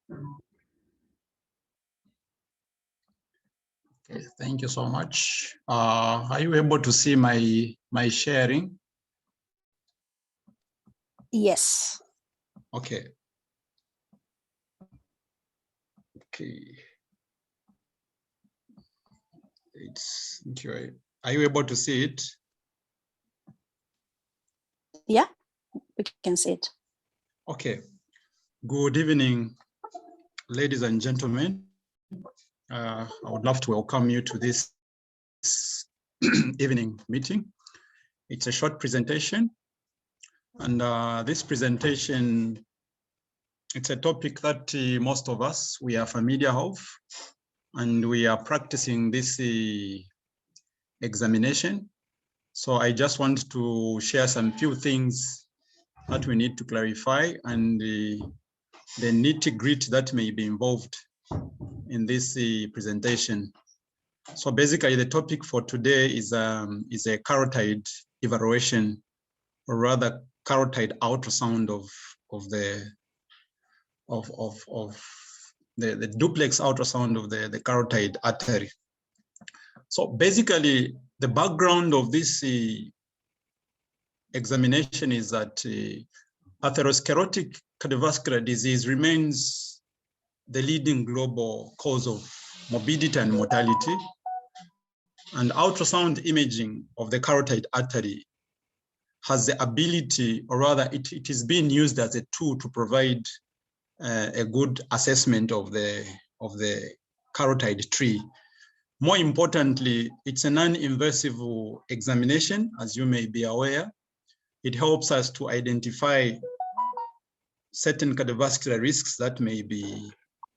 Okay, thank you so much. Are you able to see my sharing? Yes. Okay. Okay. It's okay. Are you able to see it? Yeah, we can see it. Okay. Good evening, ladies and gentlemen. I would love to welcome you to this evening meeting. It's a short presentation, and this presentation, it's a topic that most of us, we are familiar of, and we are practicing this examination. So I just want to share some few things that we need to clarify and the nitty-gritty that may be involved in this presentation. So basically, the topic for today is a carotid evaluation, or rather carotid ultrasound of the duplex ultrasound of the carotid artery. So basically, the background of this examination is that atherosclerotic cardiovascular disease remains the leading global cause of morbidity and mortality. And ultrasound imaging of the carotid artery has the ability, or rather it is being used as a tool to provide a good assessment of the carotid tree. More importantly, it's a non-invasive examination, as you may be aware. It helps us to identify certain cardiovascular risks that may be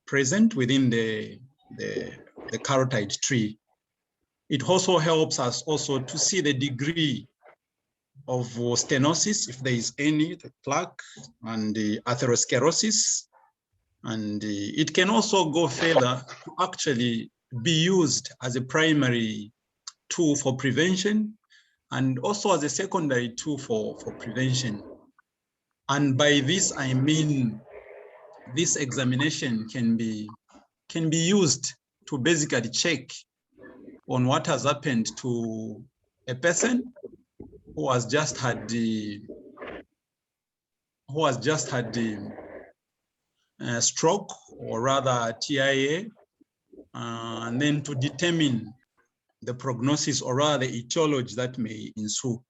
present within the carotid tree. It also helps us also to see the degree of stenosis, if there is any, the plaque, and the atherosclerosis. And it can also go further to actually be used as a primary tool for prevention, and also as a secondary tool for prevention. And by this, I mean, this examination can be used to basically check on what has happened to a person who has just had the stroke, or rather TIA, and then to determine the prognosis, or rather the etiology that may ensue.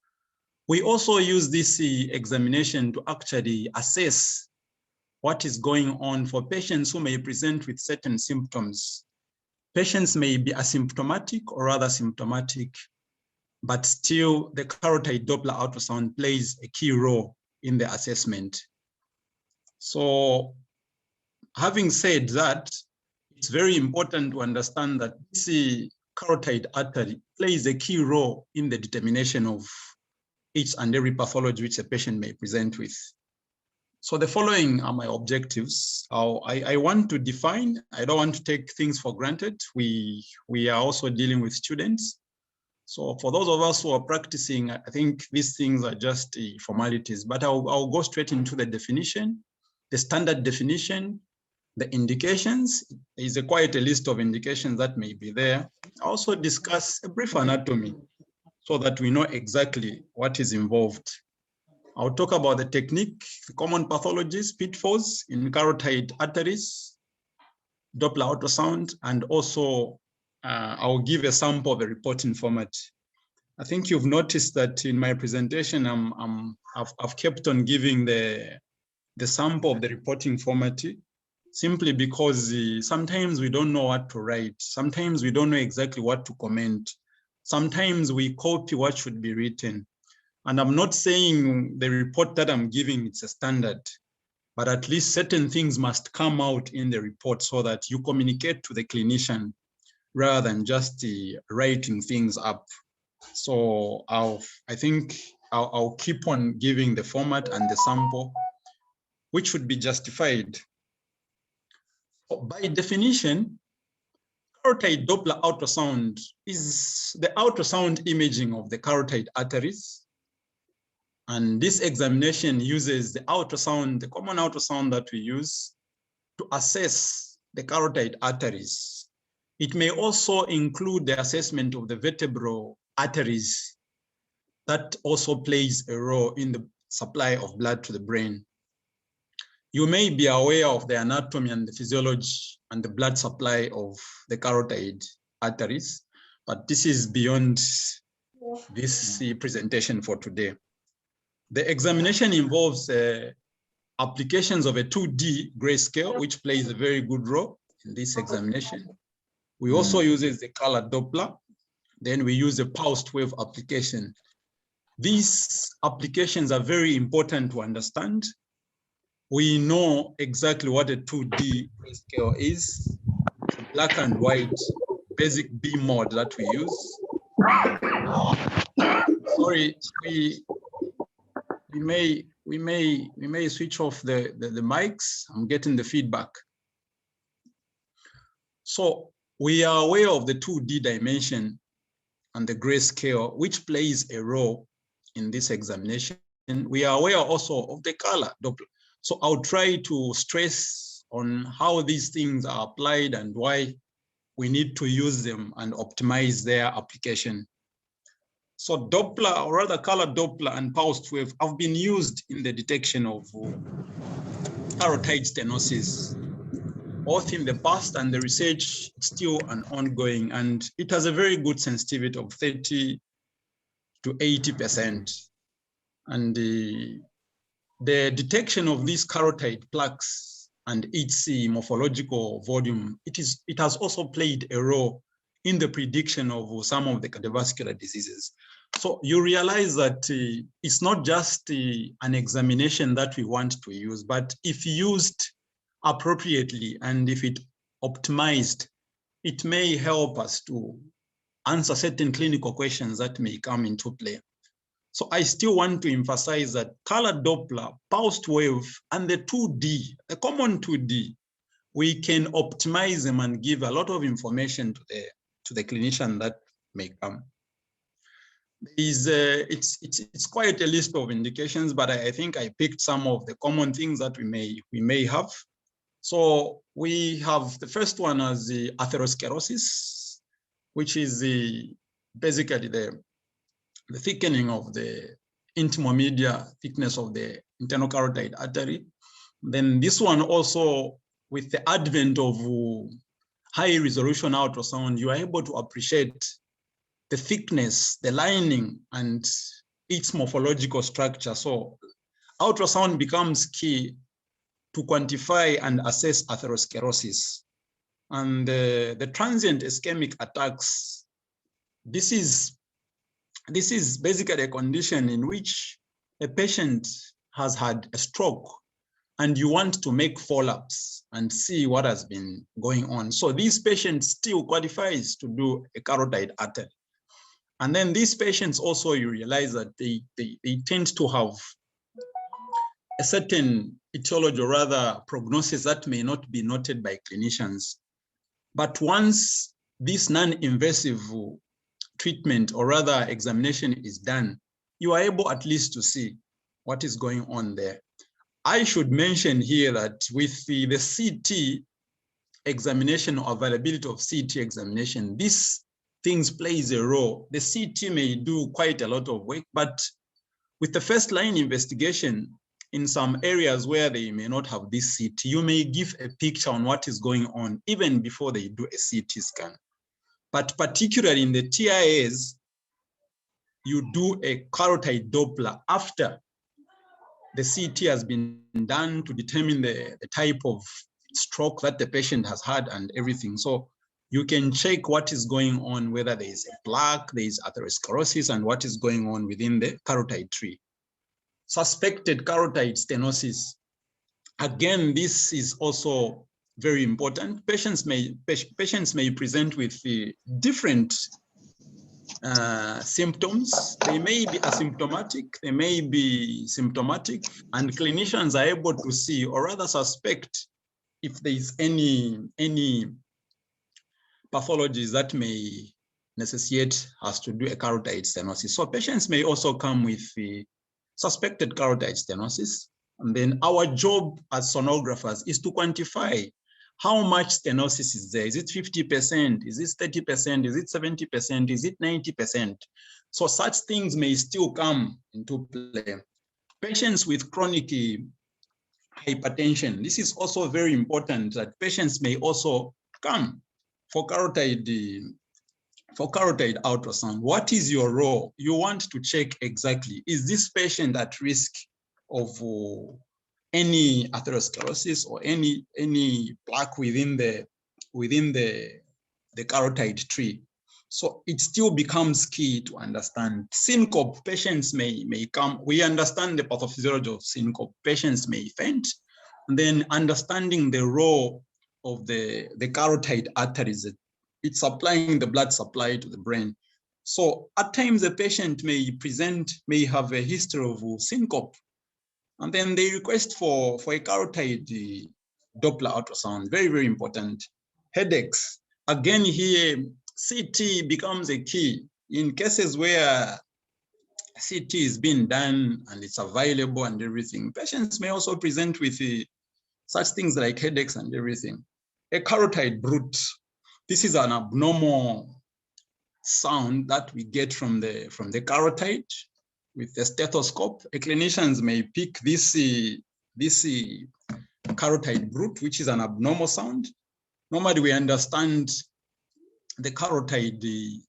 We also use this examination to actually assess what is going on for patients who may present with certain symptoms. Patients may be asymptomatic or rather symptomatic, but still the carotid Doppler ultrasound plays a key role in the assessment. So having said that, it's very important to understand that the carotid artery plays a key role in the determination of each and every pathology which a patient may present with. So the following are my objectives. I want to define, I don't want to take things for granted. We are also dealing with students. So for those of us who are practicing, I think these things are just formalities, but I'll go straight into the definition, the standard definition, the indications. There is quite a list of indications that may be there. I'll also discuss a brief anatomy so that we know exactly what is involved. I'll talk about the technique, the common pathologies, pitfalls in carotid arteries, Doppler ultrasound, and also I'll give a sample of the reporting format. I think you've noticed that in my presentation, I've kept on giving the sample of the reporting format, simply because sometimes we don't know what to write. Sometimes we don't know exactly what to comment. Sometimes we copy what should be written. And I'm not saying the report that I'm giving, it's a standard, but at least certain things must come out in the report so that you communicate to the clinician rather than just writing things up. So I think I'll keep on giving the format and the sample, which should be justified. By definition, carotid Doppler ultrasound is the ultrasound imaging of the carotid arteries. And this examination uses the ultrasound, the common ultrasound that we use, to assess the carotid arteries. It may also include the assessment of the vertebral arteries. That also plays a role in the supply of blood to the brain. You may be aware of the anatomy and the physiology and the blood supply of the carotid arteries, but this is beyond this presentation for today. The examination involves applications of a 2D grayscale, which plays a very good role in this examination. We also use the color Doppler. Then we use a pulsed wave application. These applications are very important to understand. We know exactly what a 2D grayscale is, black and white basic B mode that we use. Sorry, we may switch off the mics. I'm getting the feedback. So we are aware of the 2D dimension and the grayscale, which plays a role in this examination. We are aware also of the color Doppler. So I'll try to stress on how these things are applied and why we need to use them and optimize their application. So Doppler, or rather color Doppler and pulsed wave, have been used in the detection of carotid stenosis, both in the past, and the research is still an ongoing, and it has a very good sensitivity of 30 to 80%. And the detection of these carotid plaques and its morphological volume, it has also played a role in the prediction of some of the cardiovascular diseases. So you realize that it's not just an examination that we want to use, but if used appropriately and if it optimized, it may help us to answer certain clinical questions that may come into play. So I still want to emphasize that color Doppler, pulsed wave, and the 2D, the common 2D, we can optimize them and give a lot of information to the clinician that may come. It's quite a list of indications, but I think I picked some of the common things that we may have. So we have the first one as the atherosclerosis, which is basically the thickening of the Intima-media thickness of the internal carotid artery. Then this one also, with the advent of high resolution ultrasound, you are able to appreciate the thickness, the lining, and its morphological structure. So ultrasound becomes key to quantify and assess atherosclerosis. And the transient ischemic attacks, this is basically a condition in which a patient has had a stroke and you want to make follow-ups and see what has been going on. So these patients still qualifies to do a carotid artery. And then these patients also, you realize that they tend to have a certain etiology, or rather prognosis, that may not be noted by clinicians. But once this non-invasive treatment, or rather examination, is done, you are able at least to see what is going on there. I should mention here that with the CT examination, or availability of CT examination, these things plays a role. The CT may do quite a lot of work, but with the first line investigation, in some areas where they may not have this CT, you may give a picture on what is going on even before they do a CT scan. But particularly in the TIAs, you do a carotid Doppler after the CT has been done to determine the type of stroke that the patient has had and everything. So you can check what is going on, whether there is a plaque, there is atherosclerosis, and what is going on within the carotid tree. Suspected carotid stenosis. Again, this is also very important. Patients may present with different symptoms. They may be asymptomatic, they may be symptomatic, and clinicians are able to see, or rather suspect, if there is any pathologies that may necessitate us to do a carotid stenosis. So patients may also come with the suspected carotid stenosis. And then our job as sonographers is to quantify how much stenosis is there. Is it 50%? Is it 30%? Is it 70%? Is it 90%? So such things may still come into play. Patients with chronic hypertension, this is also very important, that patients may also come for carotid ultrasound. What is your role? You want to check exactly, is this patient at risk of any atherosclerosis or any plaque within the carotid tree? So it still becomes key to understand. Syncope, patients may come. We understand the pathophysiology of syncope. Patients may faint. And then understanding the role of the carotid arteries, it's supplying the blood supply to the brain. So at times the patient may have a history of syncope, and then they request for a carotid Doppler ultrasound. Very, very important. Headaches, again here, CT becomes a key. In cases where CT is being done and it's available and everything, patients may also present with such things like headaches and everything. A carotid bruit, this is an abnormal sound that we get from the carotid with the stethoscope. Clinicians may pick this carotid bruit, which is an abnormal sound. Normally we understand the carotid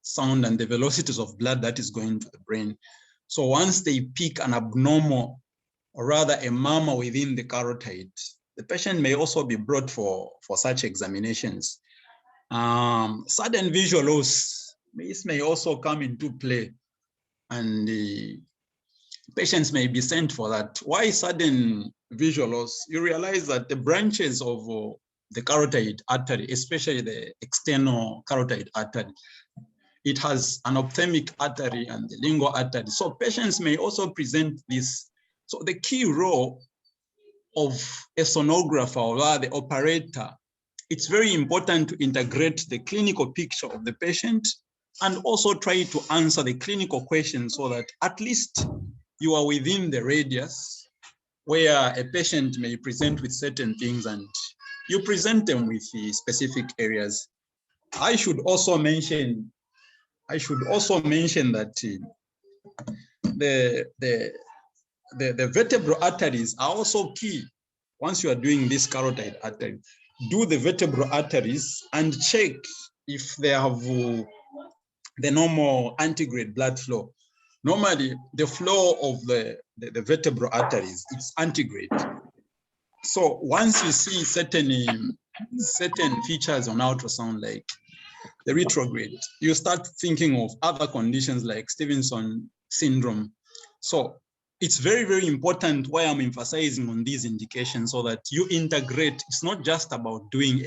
sound and the velocities of blood that is going to the brain. So once they pick an abnormal, or rather a murmur within the carotid, the patient may also be brought for such examinations. Sudden visual loss, this may also come into play, and the patients may be sent for that. Why sudden visual loss? You realize that the branches of the carotid artery, especially the external carotid artery, it has an ophthalmic artery and the lingual artery. So patients may also present this. So the key role of a sonographer, or the operator, it's very important to integrate the clinical picture of the patient and also try to answer the clinical questions, so that at least you are within the radius where a patient may present with certain things and you present them with the specific areas. I should also mention that the vertebral arteries are also key. Once you are doing this carotid artery, do the vertebral arteries and check if they have the normal antegrade blood flow. Normally, the flow of the vertebral arteries, it's antegrade. So once you see certain features on ultrasound, like the retrograde, you start thinking of other conditions like Stevenson syndrome. So it's very, very important why I'm emphasizing on these indications, so that you integrate. It's not just about doing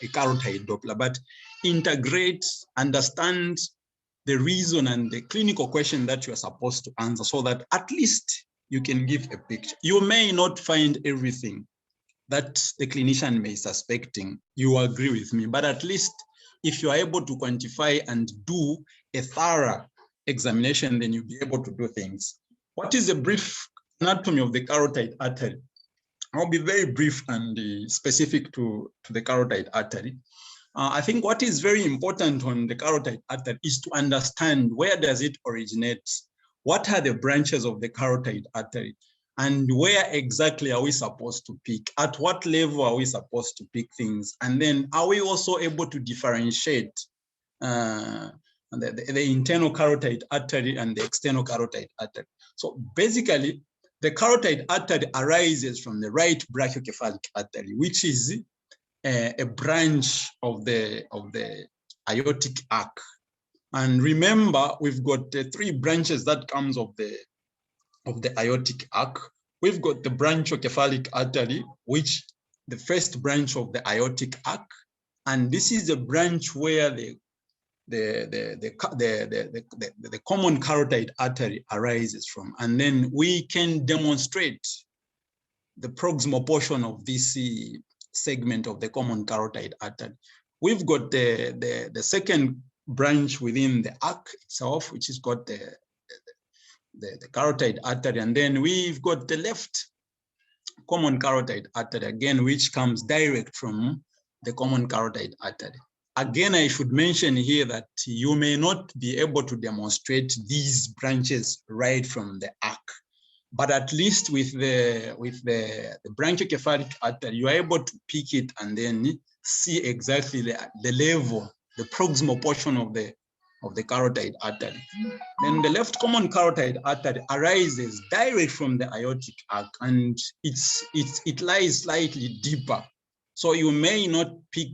a carotid Doppler, but integrate, understand the reason and the clinical question that you are supposed to answer, so that at least you can give a picture. You may not find everything that the clinician may suspecting. You agree with me, but at least if you are able to quantify and do a thorough examination, then you'll be able to do things. What is a brief anatomy of the carotid artery? I'll be very brief and specific to the carotid artery. I think what is very important on the carotid artery is to understand where does it originate, what are the branches of the carotid artery, and where exactly are we supposed to pick, at what level are we supposed to pick things, and then are we also able to differentiate the internal carotid artery and the external carotid artery. So basically, the carotid artery arises from the right brachiocephalic artery, which is a branch of the aortic arc. And remember, we've got the three branches that comes of the aortic arc. We've got the branchiocephalic artery, which the first branch of the aortic arc, and this is the branch where the common carotid artery arises from. And then we can demonstrate the proximal portion of this segment of the common carotid artery. We've got the second branch within the arc itself, which is got the carotid artery, and then we've got the left common carotid artery, again, which comes direct from the common carotid artery. Again, I should mention here that you may not be able to demonstrate these branches right from the arc, but at least with the branchiocephalic artery, you are able to pick it and then see exactly the level, the proximal portion of the carotid artery. Then the left common carotid artery arises direct from the aortic arc, and it lies slightly deeper. So you may not pick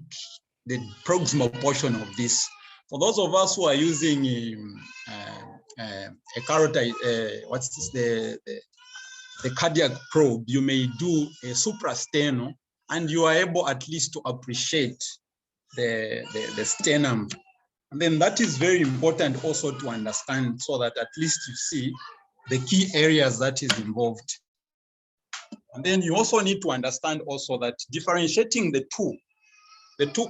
the proximal portion of this. For those of us who are using a carotid, what's this, the cardiac probe, you may do a suprasternal, and you are able at least to appreciate the sternum. And then that is very important also to understand, so that at least you see the key areas that is involved. And then you also need to understand also that differentiating the two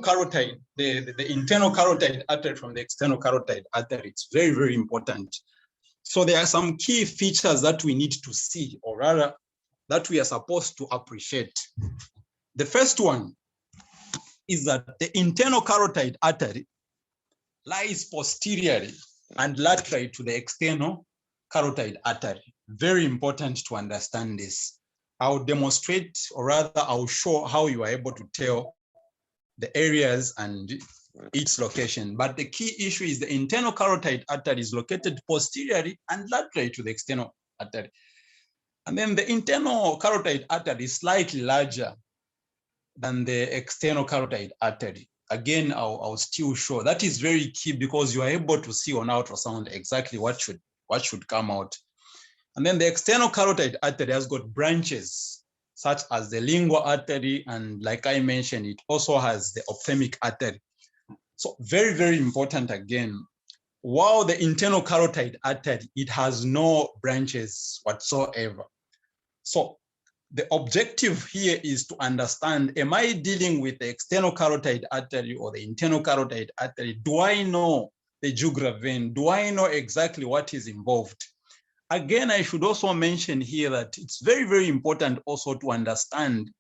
carotid, the internal carotid artery from the external carotid artery, it's very, very important. So there are some key features that we need to see, or rather that we are supposed to appreciate. The first one is that the internal carotid artery lies posteriorly and laterally to the external carotid artery. Very important to understand this. I'll demonstrate, or rather I'll show how you are able to tell the areas and its location. But the key issue is the internal carotid artery is located posteriorly and laterally to the external artery. And then the internal carotid artery is slightly larger than the external carotid artery. Again, I'll still show. That is very key because you are able to see on ultrasound exactly what should come out. And then the external carotid artery has got branches such as the lingual artery, and like I mentioned, it also has the ophthalmic artery. So very, very important again. While the internal carotid artery, it has no branches whatsoever. So the objective here is to understand, am I dealing with the external carotid artery or the internal carotid artery? Do I know the jugular vein? Do I know exactly what is involved? Again, I should also mention here that it's very, very important also to understand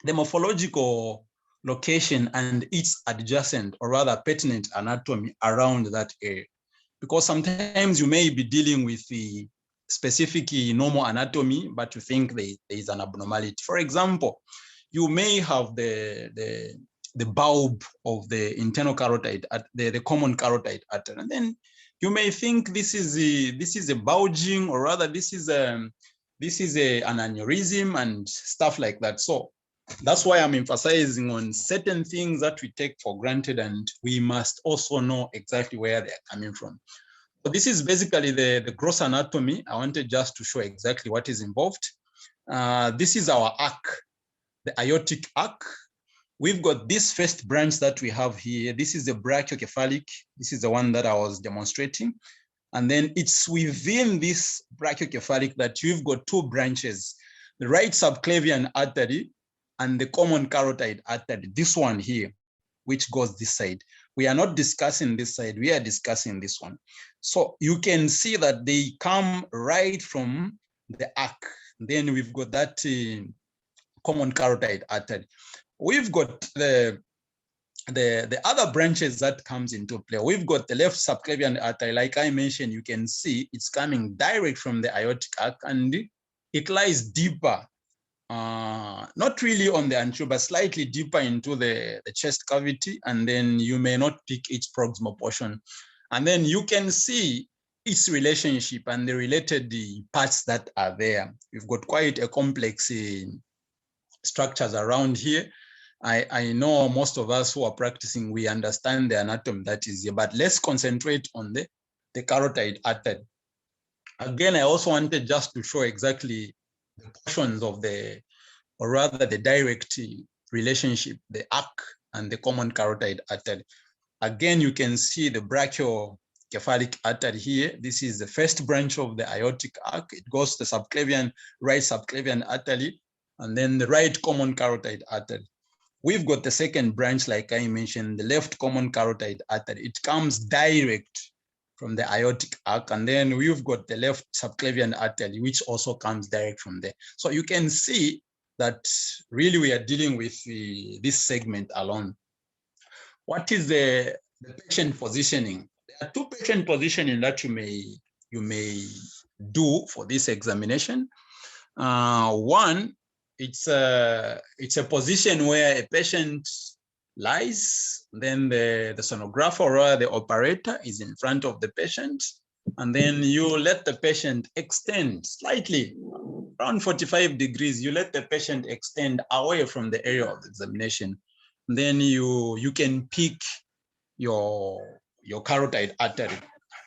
the morphological location and its adjacent, or rather pertinent anatomy around that area. Because sometimes you may be dealing with the specific normal anatomy, but you think there is an abnormality. For example, you may have the bulb of the internal carotid, the common carotid artery, and then you may think this is a bulging, or rather this is an aneurysm and stuff like that. So that's why I'm emphasizing on certain things that we take for granted, and we must also know exactly where they're coming from. So this is basically the gross anatomy. I wanted just to show exactly what is involved. This is our arc, the aortic arc. We've got this first branch that we have here. This is the brachiocephalic. This is the one that I was demonstrating. And then it's within this brachiocephalic that you've got two branches, the right subclavian artery and the common carotid artery, this one here, which goes this side. We are not discussing this side, we are discussing this one. So you can see that they come right from the arc. Then we've got that common carotid artery. We've got the other branches that comes into play. We've got the left subclavian artery. Like I mentioned, you can see it's coming direct from the aortic arc, and it lies deeper, not really on the anterior, but slightly deeper into the chest cavity, and then you may not pick its proximal portion. And then you can see its relationship and the related parts that are there. We've got quite a complex structures around here. I know most of us who are practicing, we understand the anatomy that is here, but let's concentrate on the carotid artery. Again, I also wanted just to show exactly the portions of or rather the direct relationship, the arc and the common carotid artery. Again, you can see the brachiocephalic artery here. This is the first branch of the aortic arc. It goes to the right subclavian artery, and then the right common carotid artery. We've got the second branch, like I mentioned, the left common carotid artery. It comes direct from the aortic arc, and then we've got the left subclavian artery, which also comes direct from there. So you can see that really we are dealing with this segment alone. What is the patient positioning? There are two patient positioning that you may do for this examination. One, it's a position where a patient lies, then the sonographer or the operator is in front of the patient, and then you let the patient extend slightly, around 45 degrees. You let the patient extend away from the area of examination. Then you can pick your carotid artery.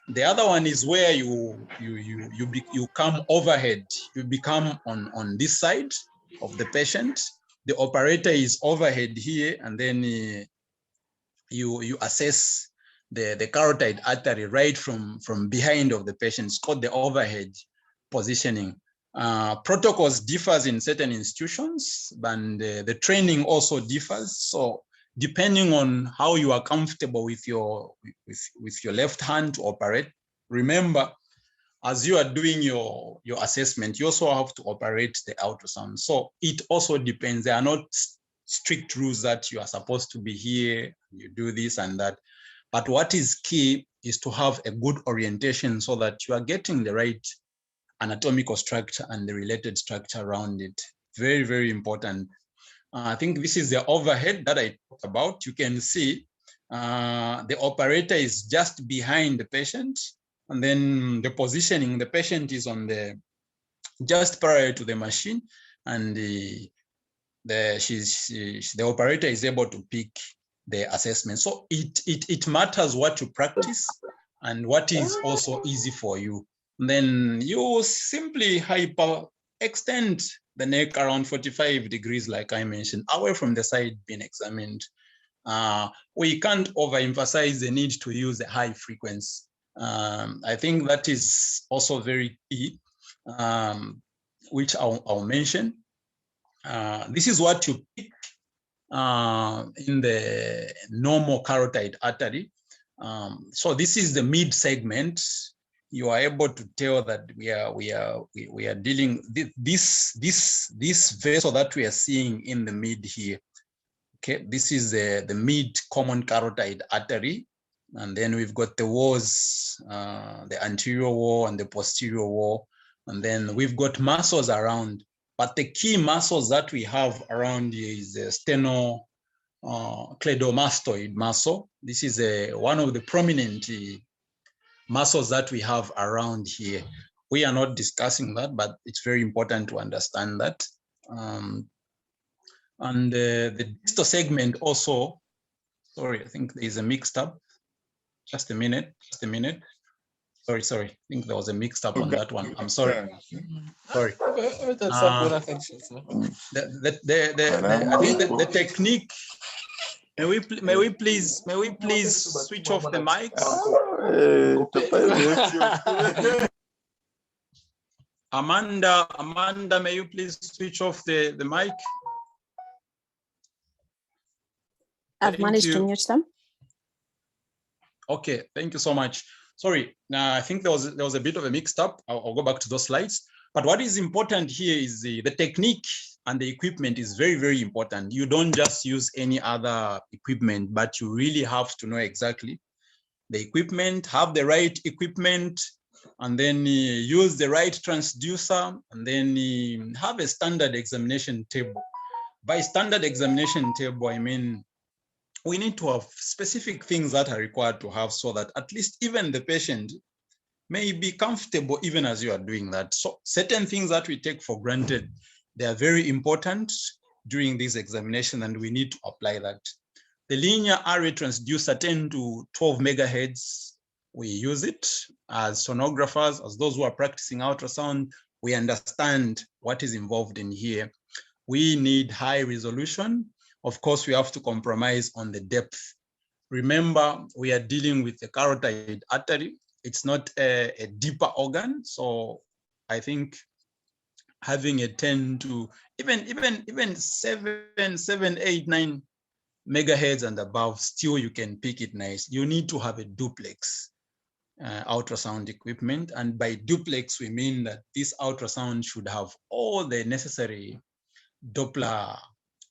The other one is where you come overhead. You become on this side of the patient. The operator is overhead here, and then you assess the carotid artery right from behind of the patient. It's called the overhead positioning. Protocols differs in certain institutions, and the training also differs. So depending on how you are comfortable with your left hand to operate, remember, as you are doing your assessment, you also have to operate the ultrasound. So it also depends. There are not strict rules that you are supposed to be here, you do this and that. But what is key is to have a good orientation so that you are getting the right anatomical structure and the related structure around it. Very, very important. I think this is the overhead that I talked about. You can see the operator is just behind the patient, and then the positioning, the patient is on the just parallel to the machine, and the operator is able to pick the assessment. So it matters what you practice and what is also easy for you. And then you simply hyper extend the neck around 45 degrees, like I mentioned, away from the side being examined. We can't overemphasize the need to use a high frequency. I think that is also very key, which I'll mention. This is what you pick in the normal carotid artery. So this is the mid segment. You are able to tell that we are dealing this vessel that we are seeing in the mid here. Okay, this is the mid common carotid artery, and then we've got the walls, the anterior wall and the posterior wall, and then we've got muscles around. But the key muscles that we have around here is the sternocleidomastoid muscle. This is one of the prominent muscles that we have around here. We are not discussing that, but it's very important to understand that. And the distal segment also, sorry, I think there is a mixed up. Just a minute. Sorry. I think there was a mixed up on that one. I'm sorry. Sorry. I think the technique. May we please switch off the mics? Amanda, may you please switch off the mic? I've managed to mute them. Okay, thank you so much. Sorry, now I think there was a bit of a mixed up. I'll go back to those slides. But what is important here is the technique and the equipment is very, very important. You don't just use any other equipment, but you really have to know exactly the equipment, have the right equipment, and then use the right transducer, and then have a standard examination table. By standard examination table, I mean, we need to have specific things that are required to have so that at least even the patient may be comfortable even as you are doing that. So certain things that we take for granted, they are very important during this examination and we need to apply that. The linear array transducer 10 to 12 megahertz, we use it as sonographers, as those who are practicing ultrasound, we understand what is involved in here. We need high resolution. Of course, we have to compromise on the depth. Remember, we are dealing with the carotid artery. It's not a deeper organ. So I think having a 10 to even 7, 8, 9 megahertz and above, still you can pick it nice. You need to have a duplex ultrasound equipment. And by duplex, we mean that this ultrasound should have all the necessary Doppler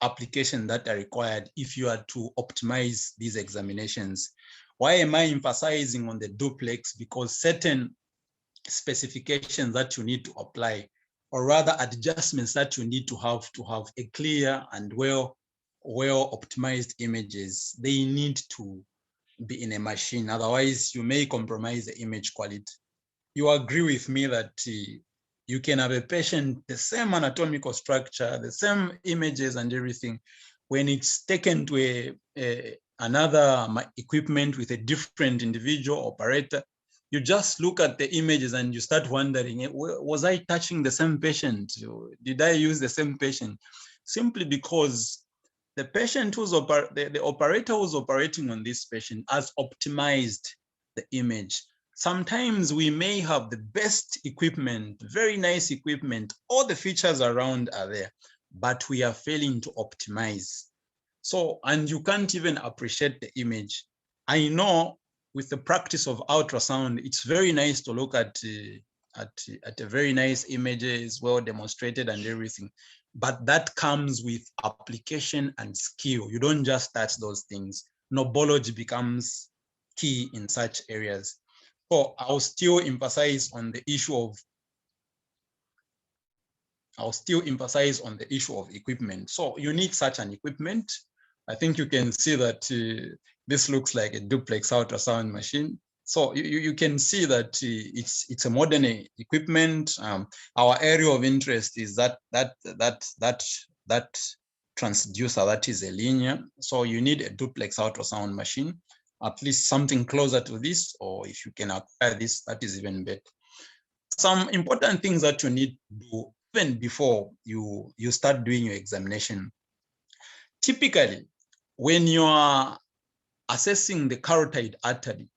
application that are required if you are to optimize these examinations. Why am I emphasizing on the duplex? Because certain specifications that you need to apply, or rather adjustments that you need to have a clear and well optimized images, they need to be in a machine. Otherwise, you may compromise the image quality. You agree with me that you can have a patient, the same anatomical structure, the same images and everything. When it's taken to another equipment with a different individual operator, you just look at the images and you start wondering, was I touching the same patient? Did I use the same patient? Simply because the patient the operator who's operating on this patient has optimized the image. Sometimes we may have the best equipment, very nice equipment, all the features around are there, but we are failing to optimize. So, and you can't even appreciate the image. I know with the practice of ultrasound, it's very nice to look at a very nice images, well demonstrated and everything, but that comes with application and skill. You don't just touch those things. Knowledge becomes key in such areas. So I'll still emphasize on the issue of equipment. So you need such an equipment. I think you can see that this looks like a duplex ultrasound machine. So you can see that it's a modern equipment. Our area of interest is that transducer that is a linear. So you need a duplex ultrasound machine, at least something closer to this, or if you can acquire this, that is even better. Some important things that you need to do even before you start doing your examination. Typically, when you are assessing the carotid artery,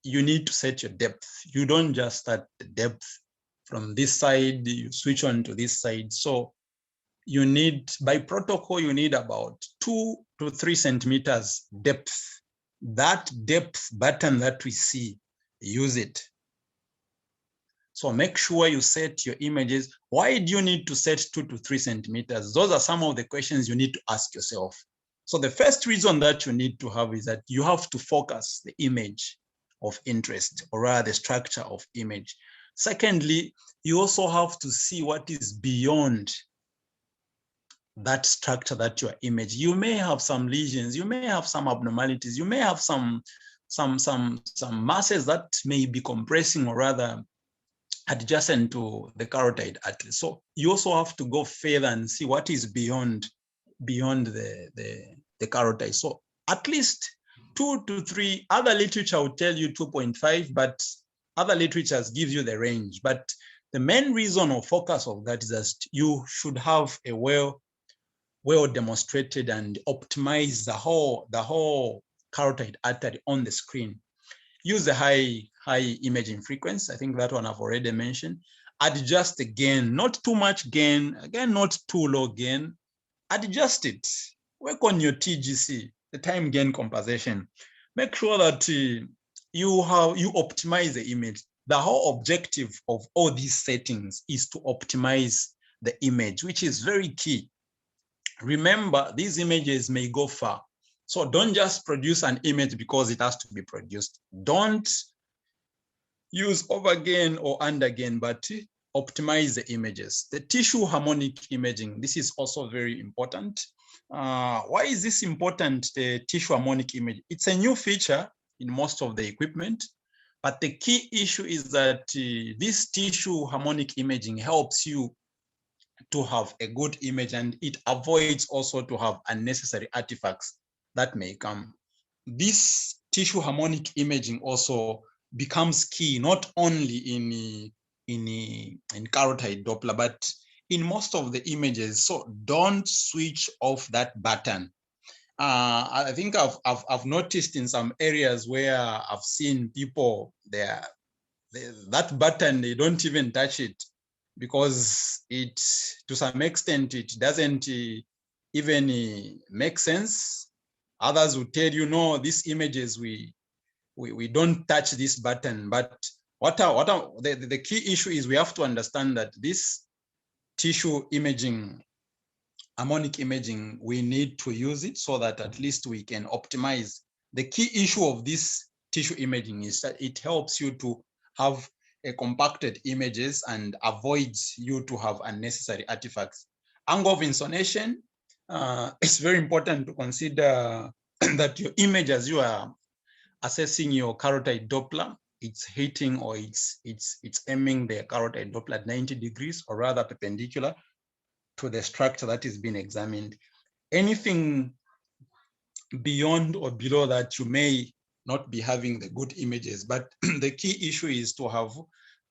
you need to set your depth. You don't just start the depth from this side, you switch on to this side. So you need, by protocol, you need about 2 to 3 centimeters depth. That depth button that we see, use it. So make sure you set your images. Why do you need to set 2 to 3 centimeters? Those are some of the questions you need to ask yourself. So the first reason that you need to have is that you have to focus the image of interest, or rather the structure of image. Secondly, you also have to see what is beyond that structure that you are imaging. You may have some lesions, you may have some abnormalities, you may have some masses that may be compressing, or rather adjacent to the carotid artery. So you also have to go further and see what is beyond the carotid. So at least 2 to 3. Other literature will tell you 2.5, but other literatures give you the range. But the main reason or focus of that is that you should have a well demonstrated and optimize the whole carotid artery on the screen. Use the high imaging frequency. I think that one I've already mentioned. Adjust the gain, not too much gain, again, not too low gain. Adjust it. Work on your TGC, the time gain compensation. Make sure that you optimize the image. The whole objective of all these settings is to optimize the image, which is very key. Remember, these images may go far. So don't just produce an image because it has to be produced. Don't use overgain or undergain, but optimize the images. The tissue harmonic imaging, this is also very important. Why is this important, the tissue harmonic image? It's a new feature in most of the equipment, but the key issue is that this tissue harmonic imaging helps you to have a good image, and it avoids also to have unnecessary artifacts that may come. This tissue harmonic imaging also becomes key not only in carotid Doppler, but in most of the images. So don't switch off that button. I think I've noticed in some areas where I've seen people there, that button, they don't even touch it, because it, to some extent, it doesn't even make sense. Others will tell you, no, these images, we don't touch this button. But the key issue is we have to understand that this tissue imaging harmonic imaging, we need to use it so that at least we can optimize. The key issue of this tissue imaging is that it helps you to have a compacted images and avoids you to have unnecessary artifacts. Angle of insonation, it's very important to consider that your image as you are assessing your carotid Doppler, it's hitting or it's aiming the carotid Doppler at 90 degrees or rather perpendicular to the structure that is being examined. Anything beyond or below that, you may not be having the good images, but the key issue is to have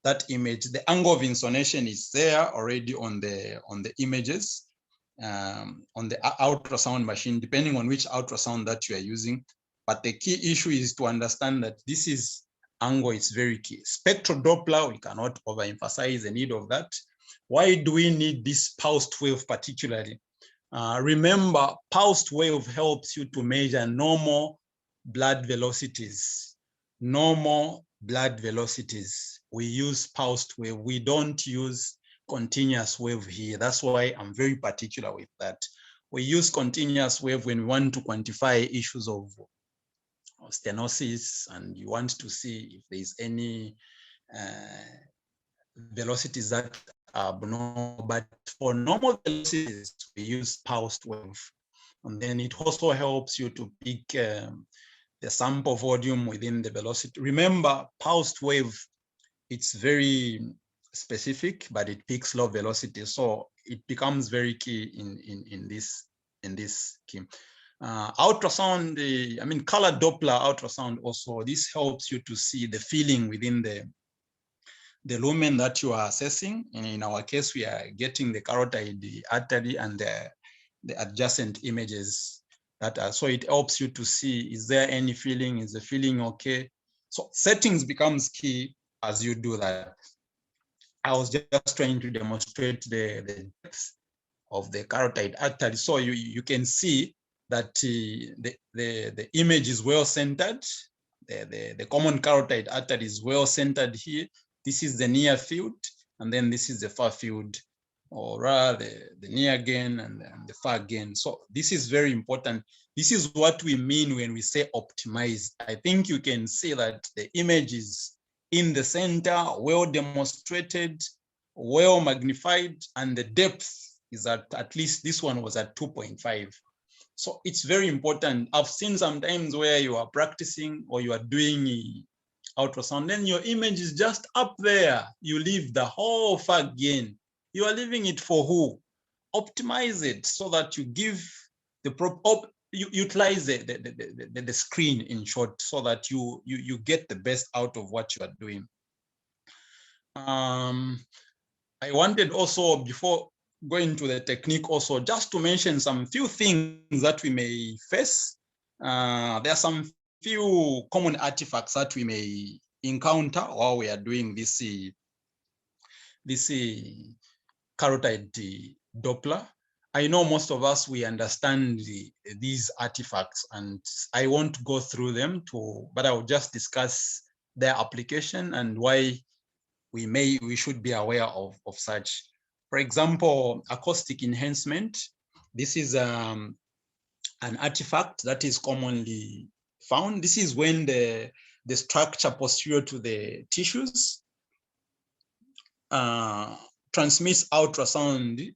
that image. The angle of insonation is there already on the images, on the ultrasound machine, depending on which ultrasound that you are using. But the key issue is to understand that this is angle is very key. Spectral Doppler, we cannot overemphasize the need of that. Why do we need this pulsed wave particularly? Remember, pulsed wave helps you to measure normal blood velocities. Normal blood velocities. We use pulsed wave. We don't use continuous wave here. That's why I'm very particular with that. We use continuous wave when we want to quantify issues of stenosis and you want to see if there's any velocities that are abnormal. But for normal velocities, we use pulsed wave. And then it also helps you to pick the sample volume within the velocity. Remember, pulsed wave, it's very specific, but it picks low velocity. So it becomes very key in this scheme. Ultrasound, I mean, color Doppler ultrasound also, this helps you to see the feeling within the lumen that you are assessing. And in our case, we are getting the carotid artery and the adjacent images that are, so it helps you to see, is there any feeling? Is the feeling okay? So settings becomes key as you do that. I was just trying to demonstrate the depth of the carotid artery. So you can see that the image is well centered. The common carotid artery is well centered here. This is the near field, and then this is the far field, or rather the near gain and the far gain. So this is very important. This is what we mean when we say optimize. I think you can see that the image is in the center, well demonstrated, well magnified, and the depth is at least this one was at 2.5. So it's very important. I've seen sometimes where you are practicing or you are doing ultrasound, then your image is just up there. You leave the whole far gain. You are leaving it for who? Optimize it so that you give the you utilize the screen in short, so that you get the best out of what you are doing. I wanted also, before going to the technique, also just to mention some few things that we may face. There are some few common artifacts that we may encounter while we are doing this carotid Doppler. I know most of us, we understand these artifacts, and I won't go through them but I will just discuss their application and why we should be aware of such. For example, acoustic enhancement. This is an artifact that is commonly found. This is when the structure posterior to the tissues transmits ultrasound,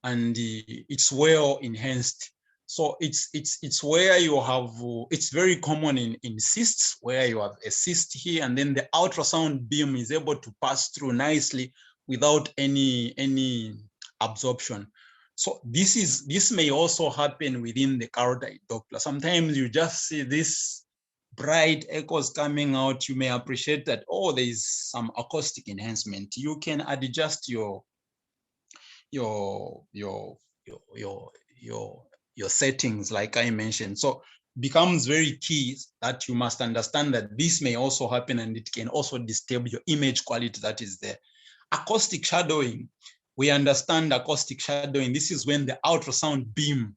and it's well enhanced. So it's where you have, it's very common in cysts, where you have a cyst here, and then the ultrasound beam is able to pass through nicely without any absorption. So this may also happen within the carotid Doppler. Sometimes you just see this bright echoes coming out. You may appreciate that, oh, there is some acoustic enhancement. You can adjust your settings, like I mentioned. So becomes very key that you must understand that this may also happen, and it can also disturb your image quality that is there. Acoustic shadowing. We understand acoustic shadowing. This is when the ultrasound beam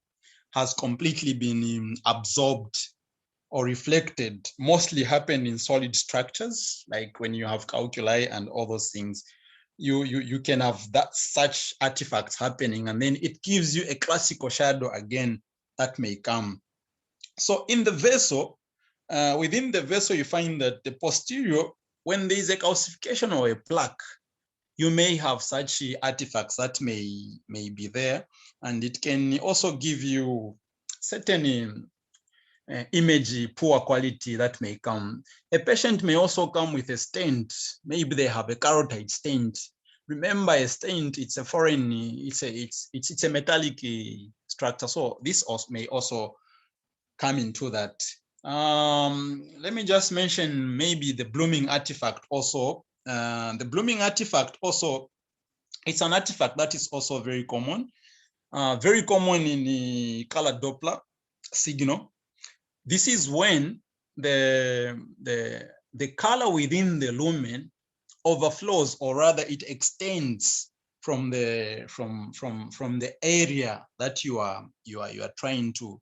has completely been absorbed or reflected. Mostly happen in solid structures, like when you have calculi and all those things. you can have that such artifacts happening, and then it gives you a classical shadow again that may come. So in the vessel, within the vessel, you find that the posterior, when there is a calcification or a plaque, you may have such artifacts that may be there, and it can also give you certain image poor quality that may come. A patient may also come with a stent. Maybe they have a carotid stent. Remember, a stent, it's a foreign, it's a metallic structure. So this also may also come into that. Let me just mention maybe the blooming artifact also. The blooming artifact also, it's an artifact that is also very common in the color Doppler signal. This is when the color within the lumen overflows, or rather it extends from the area that you are trying to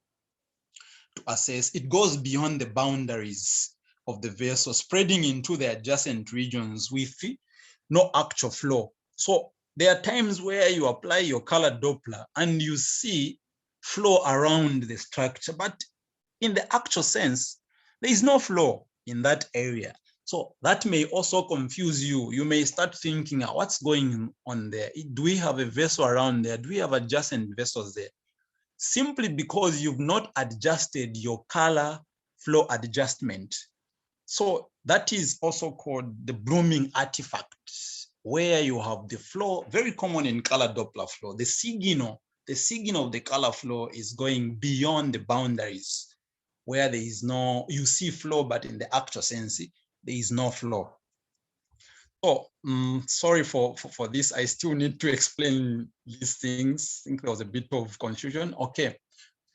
assess. It goes beyond the boundaries of the vessel, spreading into the adjacent regions with no actual flow. So there are times where you apply your color Doppler and you see flow around the structure, but in the actual sense, there is no flow in that area. So that may also confuse you. You may start thinking, what's going on there? Do we have a vessel around there? Do we have adjacent vessels there? Simply because you've not adjusted your color flow adjustment. So that is also called the blooming artifact, where you have the flow, very common in color Doppler flow. The signal of the color flow is going beyond the boundaries, where there is no, you see flow, but in the actual sense, there is no flow. Oh, sorry for this. I still need to explain these things. I think there was a bit of confusion. Okay.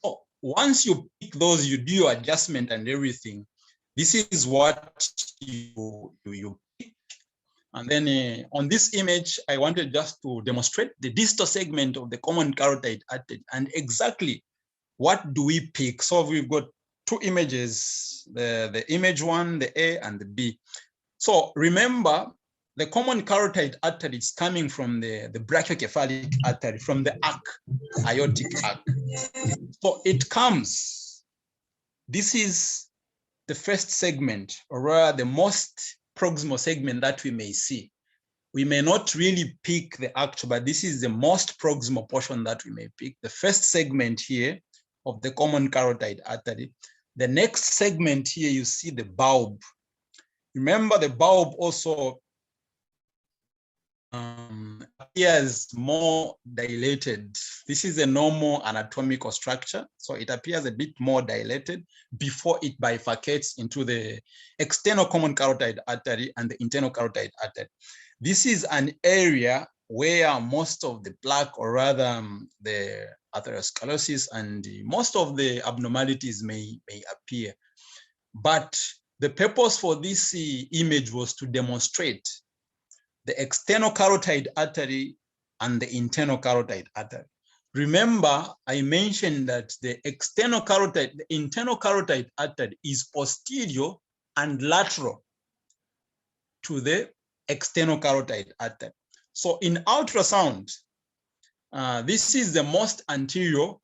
So once you pick those, you do your adjustment and everything. This is what you pick. And then on this image, I wanted just to demonstrate the distal segment of the common carotid artery and exactly what do we pick. So we've got two images, the image one, the A and the B. So remember, the common carotid artery is coming from the brachiocephalic artery, from the arc, aortic arc. So it comes, this is the first segment, or rather the most proximal segment that we may see. We may not really pick the actual, but this is the most proximal portion that we may pick. The first segment here of the common carotid artery. The next segment here, you see the bulb. Remember, the bulb also appears more dilated. This is a normal anatomical structure, so it appears a bit more dilated before it bifurcates into the external common carotid artery and the internal carotid artery. This is an area where most of the plaque, or rather the atherosclerosis and most of the abnormalities may appear. But the purpose for this image was to demonstrate the external carotid artery and the internal carotid artery. Remember, I mentioned that the internal carotid artery is posterior and lateral to the external carotid artery. So in ultrasound, this is the most anterior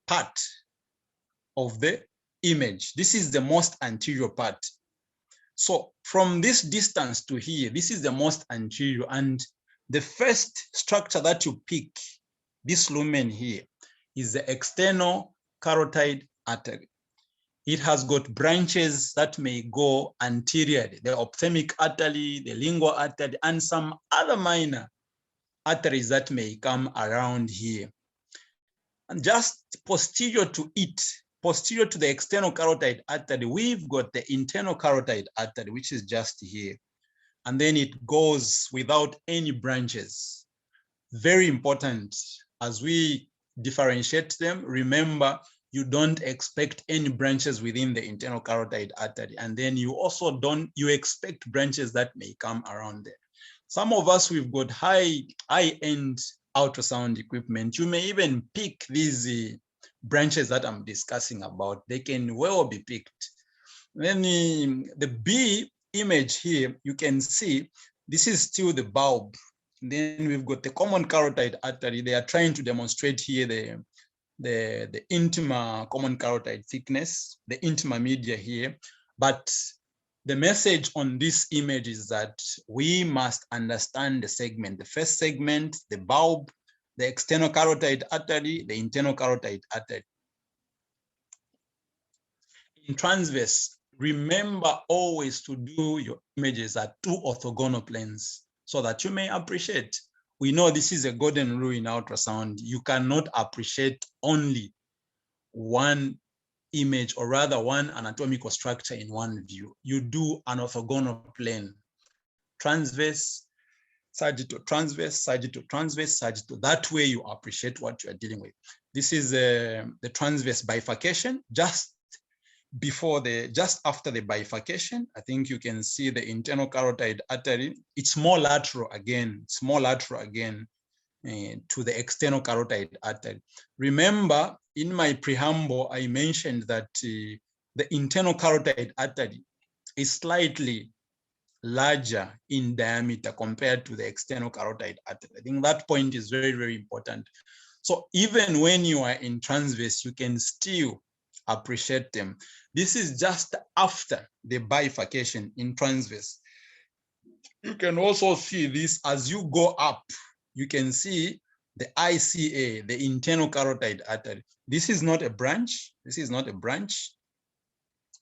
part of the image. This is the most anterior part. So from this distance to here, this is the most anterior, and the first structure that you pick, this lumen here, is the external carotid artery. It has got branches that may go anteriorly, the ophthalmic artery, the lingual artery, and some other minor arteries that may come around here. And just posterior to it, posterior to the external carotid artery, we've got the internal carotid artery, which is just here. And then it goes without any branches. Very important. As we differentiate them, remember, you don't expect any branches within the internal carotid artery. And then you also you expect branches that may come around there. Some of us, we've got high-end ultrasound equipment. You may even pick these branches that I'm discussing about. They can well be picked. Then the B image here, you can see This is still the bulb. And then we've got the common carotid artery. They are trying to demonstrate here the intima common carotid thickness, the Intima-media here. But the message on this image is that we must understand the segment. The first segment, the bulb, the external carotid artery, the internal carotid artery. In transverse, remember always to do your images at 2 orthogonal planes so that you may appreciate. We know this is a golden rule in ultrasound. You cannot appreciate only one image, or rather one anatomical structure in one view. You do an orthogonal plane, transverse, sagittal, transverse, sagittal, transverse, sagittal. That way you appreciate what you are dealing with. This is the transverse bifurcation. Just after the bifurcation, I think you can see the internal carotid artery. It's more lateral again. It's more lateral again to the external carotid artery. Remember, in my preamble, I mentioned that the internal carotid artery is slightly larger in diameter compared to the external carotid artery. I think that point is very, very important. So even when you are in transverse, you can still appreciate them. This is just after the bifurcation in transverse. You can also see this as you go up. You can see the ICA, the internal carotid artery. This is not a branch. This is not a branch,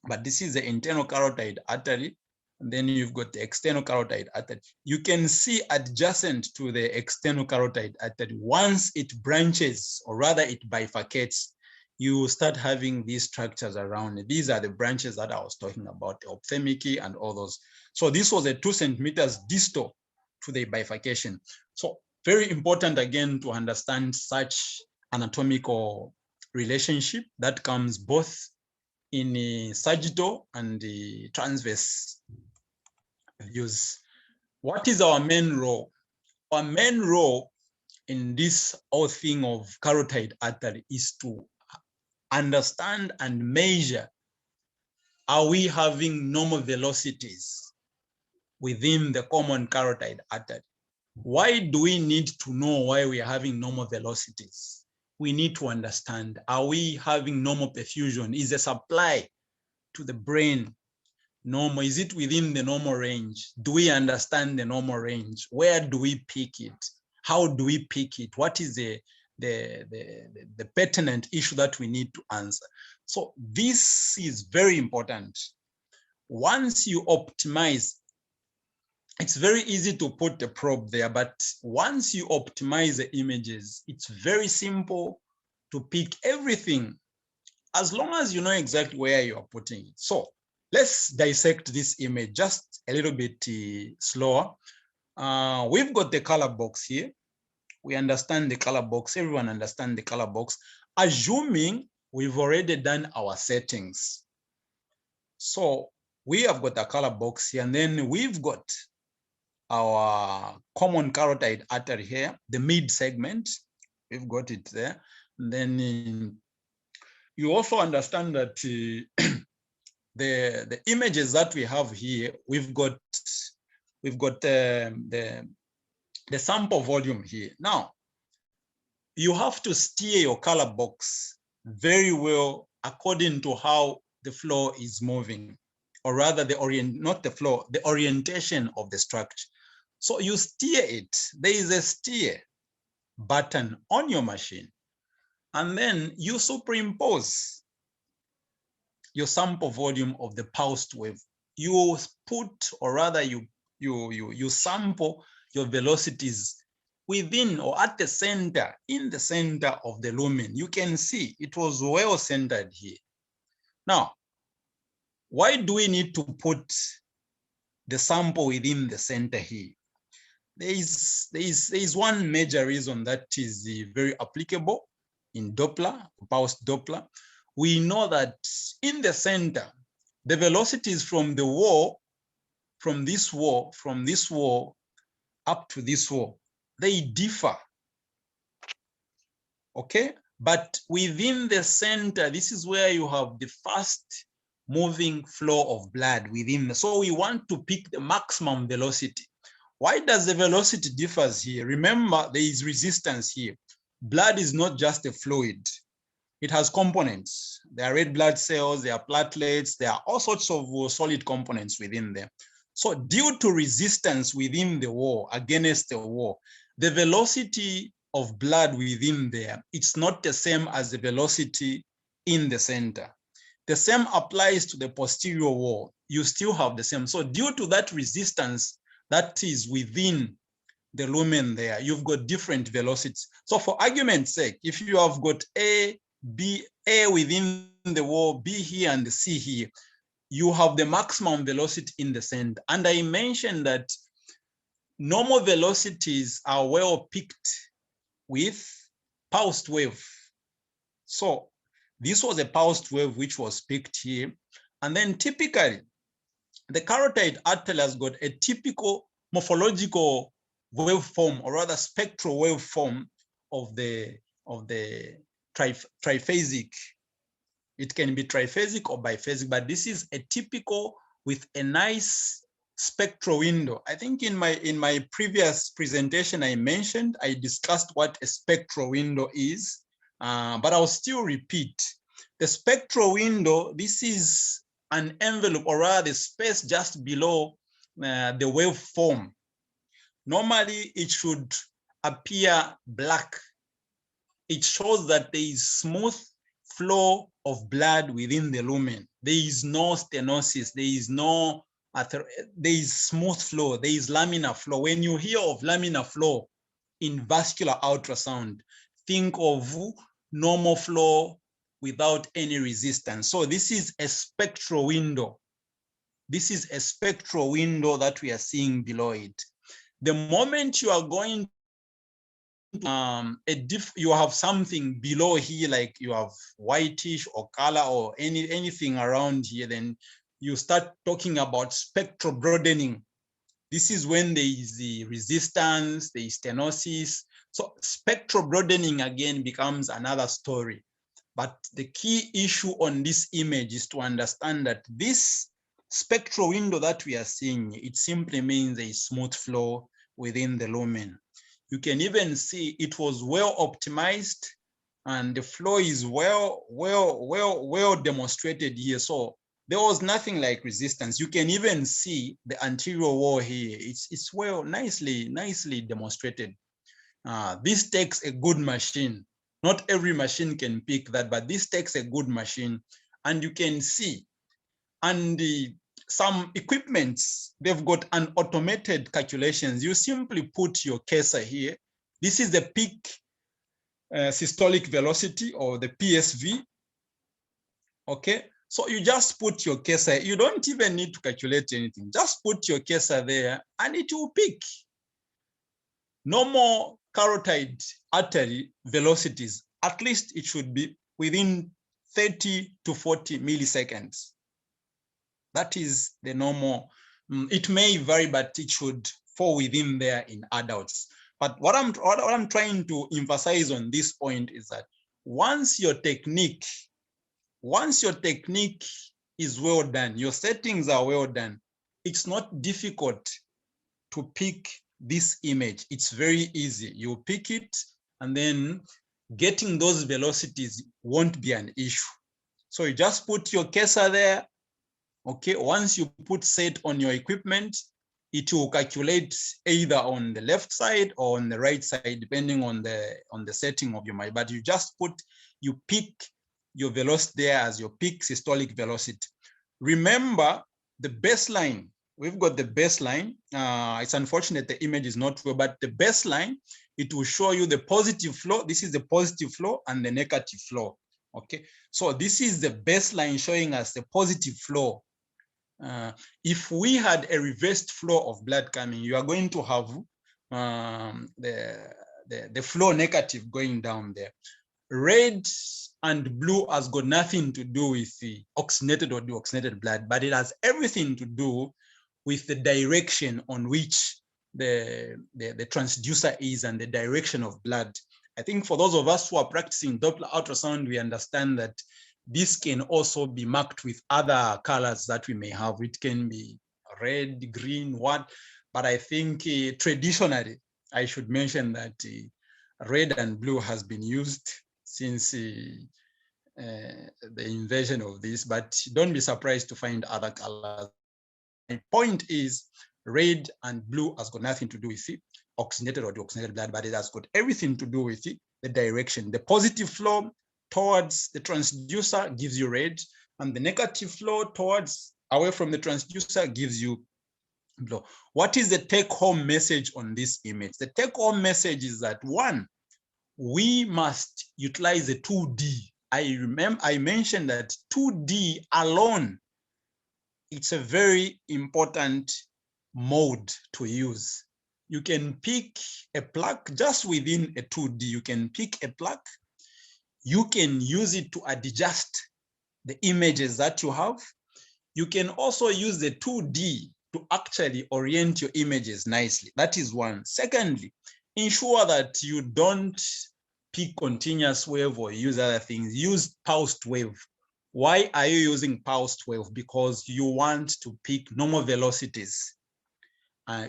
but this is the internal carotid artery. And then you've got the external carotid artery. You can see adjacent to the external carotid artery, once it branches, or rather it bifurcates, you start having these structures around it. These are the branches that I was talking about, the ophthalmic and all those. So this was a 2 centimeters distal to the bifurcation. So very important again to understand such anatomical relationship that comes both in the sagittal and the transverse views. What is our main role? Our main role in this whole thing of carotid artery is to understand and measure, are we having normal velocities within the common carotid artery? Why do we need to know why we are having normal velocities? We need to understand, are we having normal perfusion? Is the supply to the brain normal? Is it within the normal range? Do we understand the normal range? Where do we pick it? How do we pick it? What is the pertinent issue that we need to answer? So this is very important. Once you optimize, it's very easy to put the probe there, but once you optimize the images, it's very simple to pick everything as long as you know exactly where you are putting it. So let's dissect this image just a little bit slower. We've got the color box here. We understand the color box. Everyone understands the color box, assuming we've already done our settings. So we have got a color box here, and then we've got our common carotid artery here, the mid segment. We've got it there. And then you also understand that the images that we have here, we've got the sample volume here. Now, you have to steer your color box very well according to how the flow is moving, or rather the orientation of the structure. So you steer it. There is a steer button on your machine, and then you superimpose your sample volume of the pulsed wave. You put, or rather you sample your velocities within or at the center, in the center of the lumen. You can see it was well centered here. Now, why do we need to put the sample within the center here? There is one major reason that is very applicable in Doppler, pulsed Doppler. We know that in the center, the velocities from the wall, from this wall up to this wall, they differ, okay? But within the center, this is where you have the fast moving flow of blood within. So we want to pick the maximum velocity. Why does the velocity differs here? Remember, there is resistance here. Blood is not just a fluid. It has components. There are red blood cells, there are platelets, there are all sorts of solid components within them. So due to resistance within the wall, against the wall, the velocity of blood within there, it's not the same as the velocity in the center. The same applies to the posterior wall. You still have the same. So due to that resistance that is within the lumen there, you've got different velocities. So for argument's sake, if you have got A within the wall, B here and C here, you have the maximum velocity in the center. And I mentioned that normal velocities are well picked with pulsed wave. So this was a pulsed wave which was picked here. And then typically, the carotid artery has got a typical morphological waveform, or rather spectral waveform of the triphasic. It can be triphasic or biphasic, but this is a typical with a nice spectral window. I think in my previous presentation I discussed what a spectral window is, but I'll still repeat. The spectral window, this is an envelope, or rather the space just below the waveform. Normally it should appear black. It shows that there is smooth flow of blood within the lumen. There is no stenosis, there is smooth flow, there is laminar flow. When you hear of laminar flow in vascular ultrasound, think of normal flow without any resistance. So this is a spectral window. This is a spectral window that we are seeing below it. The moment you are going you have something below here, like you have whitish or color or anything around here, then you start talking about spectral broadening. This is when there is the resistance, there is stenosis. So spectral broadening again becomes another story. But the key issue on this image is to understand that this spectral window that we are seeing, it simply means a smooth flow within the lumen. You can even see it was well optimized, and the flow is well demonstrated here. So there was nothing like resistance. You can even see the anterior wall here. It's well nicely demonstrated. This takes a good machine. Not every machine can pick that, but this takes a good machine, and you can see. And some equipments, they've got an automated calculations. You simply put your cursor here. This is the peak systolic velocity, or the PSV. Okay, so you just put your cursor. You don't even need to calculate anything. Just put your cursor there and it will pick. Normal carotid artery velocities, at least it should be within 30 to 40 milliseconds. That is the normal. It may vary, but it should fall within there in adults. But what I'm trying to emphasize on this point is that once your technique is well done, your settings are well done, it's not difficult to pick this image. It's very easy. You pick it, and then getting those velocities won't be an issue. So you just put your cursor there. Okay, once you put set on your equipment, it will calculate either on the left side or on the right side, depending on the setting of your mind. But you pick your velocity there as your peak systolic velocity. Remember the baseline. We've got the baseline. It's unfortunate the image is not well, but the baseline, it will show you the positive flow. This is the positive flow and the negative flow. Okay, so this is the baseline showing us the positive flow. If we had a reversed flow of blood coming, you are going to have the flow negative going down there. Red and blue has got nothing to do with the oxygenated or deoxygenated blood, but it has everything to do with the direction on which the transducer is and the direction of blood. I think for those of us who are practicing Doppler ultrasound, we understand that this can also be marked with other colors that we may have. It can be red, green, what, but I think traditionally, I should mention that red and blue has been used since the invention of this, but don't be surprised to find other colors. My point is red and blue has got nothing to do with it, oxygenated or deoxygenated blood, but it has got everything to do with it, the direction. The positive flow towards the transducer gives you red, and the negative flow towards away from the transducer gives you blue. What is the take-home message on this image? The take-home message is that, one, we must utilize the 2D. I mentioned that 2D alone, it's a very important mode to use. You can pick a plaque just within a 2D. You can pick a plaque. You can use it to adjust the images that you have. You can also use the 2D to actually orient your images nicely. That is one. Secondly, ensure that you don't pick continuous wave or use other things. Use pulsed wave. Why are you using pulsed wave? Because you want to pick normal velocities.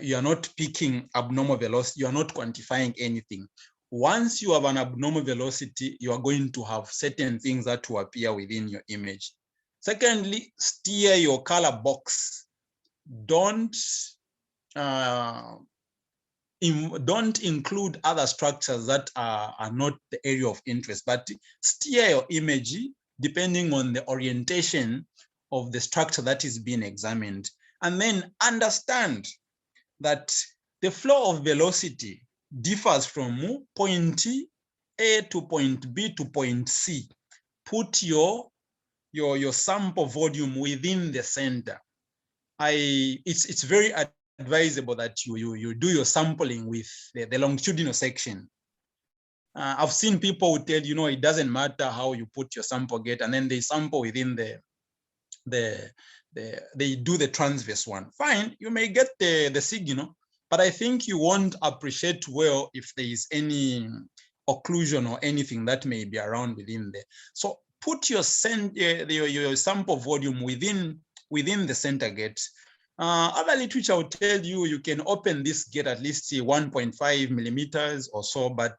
You are not picking abnormal velocity. You are not quantifying anything. Once you have an abnormal velocity, you are going to have certain things that will appear within your image. Secondly, steer your color box. Don't include other structures that are not the area of interest, but steer your image depending on the orientation of the structure that is being examined. And then understand that the flow of velocity differs from point A to point B to point C. Put your sample volume within the center. It's very advisable that you do your sampling with the longitudinal section. I've seen people who tell it doesn't matter how you put your sample gate, and then they sample within they do the transverse one. Fine, you may get the signal, but I think you won't appreciate well if there is any occlusion or anything that may be around within there. So put your sample volume within the center gate. Other literature will tell you can open this gate at least 1.5 millimeters or so, but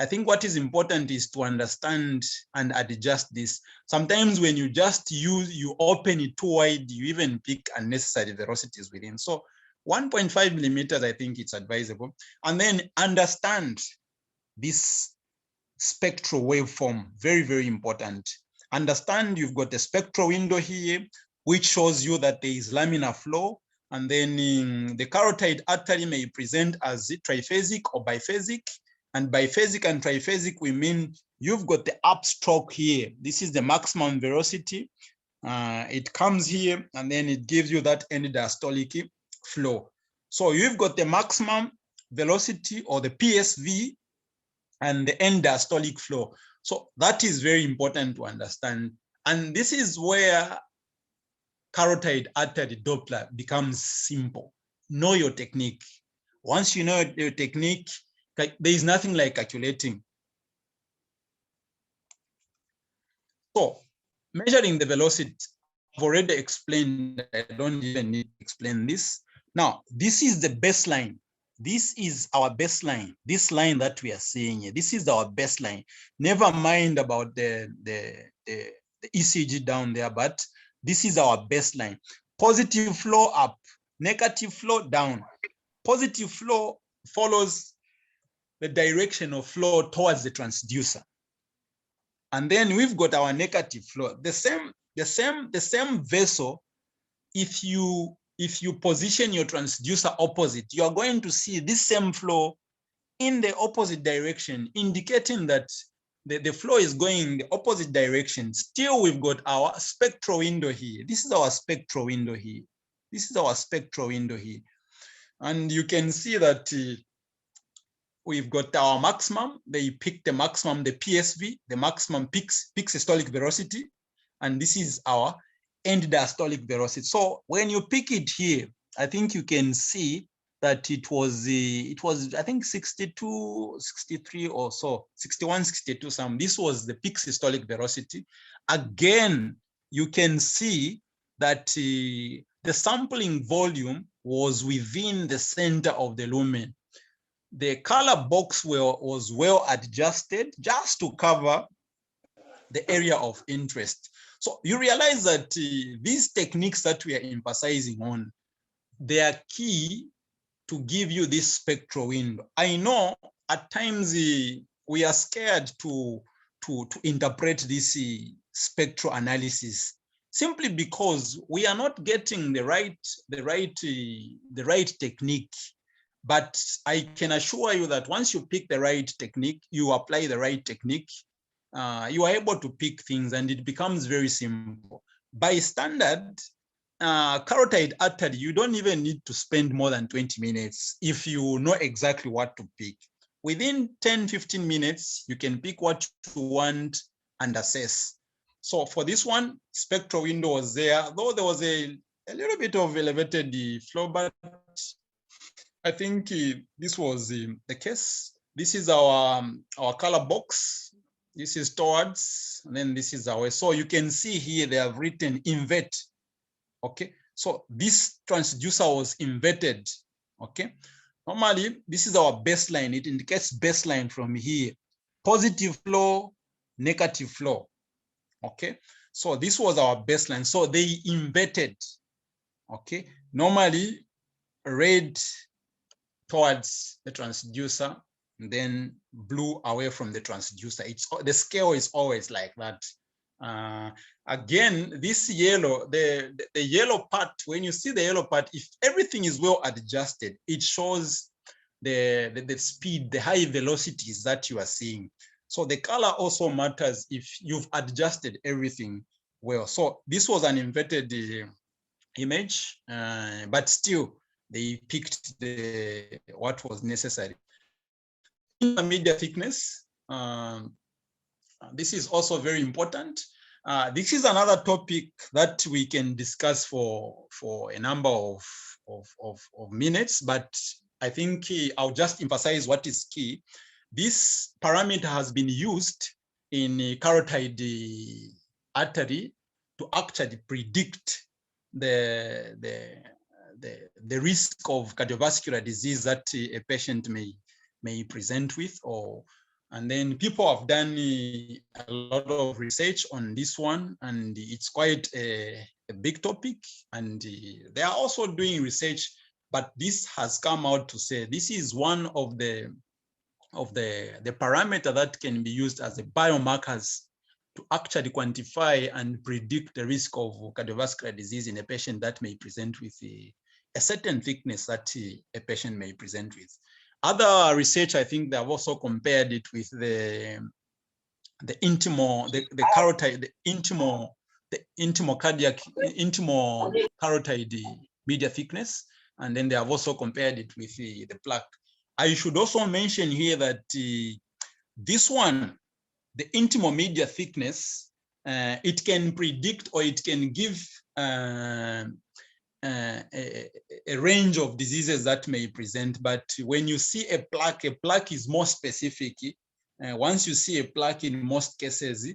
I think what is important is to understand and adjust this. Sometimes when you just you open it too wide, you even pick unnecessary velocities within. So 1.5 millimeters, I think it's advisable. And then understand this spectral waveform, very, very important. Understand you've got a spectral window here, which shows you that there is laminar flow. And then the carotid artery may present as triphasic or biphasic. And biphasic and triphasic, we mean you've got the upstroke here. This is the maximum velocity. It comes here, and then it gives you that end diastolic flow. So you've got the maximum velocity, or the PSV, and the end diastolic flow. So that is very important to understand. And this is where carotid artery Doppler becomes simple. Know your technique. Once you know your technique, there is nothing like calculating. So measuring the velocity, I've already explained. I don't even need to explain this. Now, this is the baseline. This is our baseline. This line that we are seeing here, this is our baseline. Never mind about the ECG down there, but this is our baseline. Positive flow up, negative flow down. Positive flow follows the direction of flow towards the transducer. And then we've got our negative flow. The same vessel, if you position your transducer opposite, you are going to see this same flow in the opposite direction, indicating that the flow is going in the opposite direction. Still, we've got our spectral window here. This is our spectral window here. This is our spectral window here. And you can see that we've got our maximum. They pick the maximum, the PSV, the maximum peak systolic velocity. And this is our end diastolic velocity. So when you pick it here, I think you can see that it was I think 62, 63 or so, 61, 62 some. This was the peak systolic velocity. Again, you can see that the sampling volume was within the center of the lumen. The color box was well adjusted just to cover the area of interest. So you realize that these techniques that we are emphasizing on, they are key to give you this spectral window. I know at times we are scared to interpret this spectral analysis simply because we are not getting the right technique. But I can assure you that once you pick the right technique, you apply the right technique, you are able to pick things and it becomes very simple. By standard, carotid artery, you don't even need to spend more than 20 minutes if you know exactly what to pick. Within 10, 15 minutes, you can pick what you want and assess. So for this one, spectral window was there, though there was a little bit of elevated flow, but I think this was the case. This is our color box. This is towards, and then this is our, so you can see here they have written invert. Okay, so this transducer was inverted. Okay, normally this is our baseline. It indicates baseline from here, positive flow, negative flow. Okay, so this was our baseline. So they inverted. Okay, normally red towards the transducer, and then blue away from the transducer. It's the scale is always like that. Again, this yellow, the yellow part, when you see the yellow part, if everything is well adjusted, it shows the speed, the high velocities that you are seeing. So the color also matters if you've adjusted everything well. So this was an inverted image, but still they picked what was necessary. Intima-media thickness. This is also very important. This is another topic that we can discuss for a number of minutes, but I think I'll just emphasize what is key. This parameter has been used in carotid artery to actually predict the risk of cardiovascular disease that a patient may present with, and then people have done a lot of research on this one, and it's quite a big topic. And they are also doing research, but this has come out to say this is one of the parameter that can be used as a biomarkers to actually quantify and predict the risk of cardiovascular disease in a patient that may present with a certain thickness that a patient may present with. Other research, I think they have also compared it with the intimo-carotid media thickness, and then they have also compared it with the plaque. I should also mention here that this one, the intimo-media thickness, it can predict or it can give a range of diseases that may present. But when you see a plaque is more specific. Once you see a plaque, in most cases,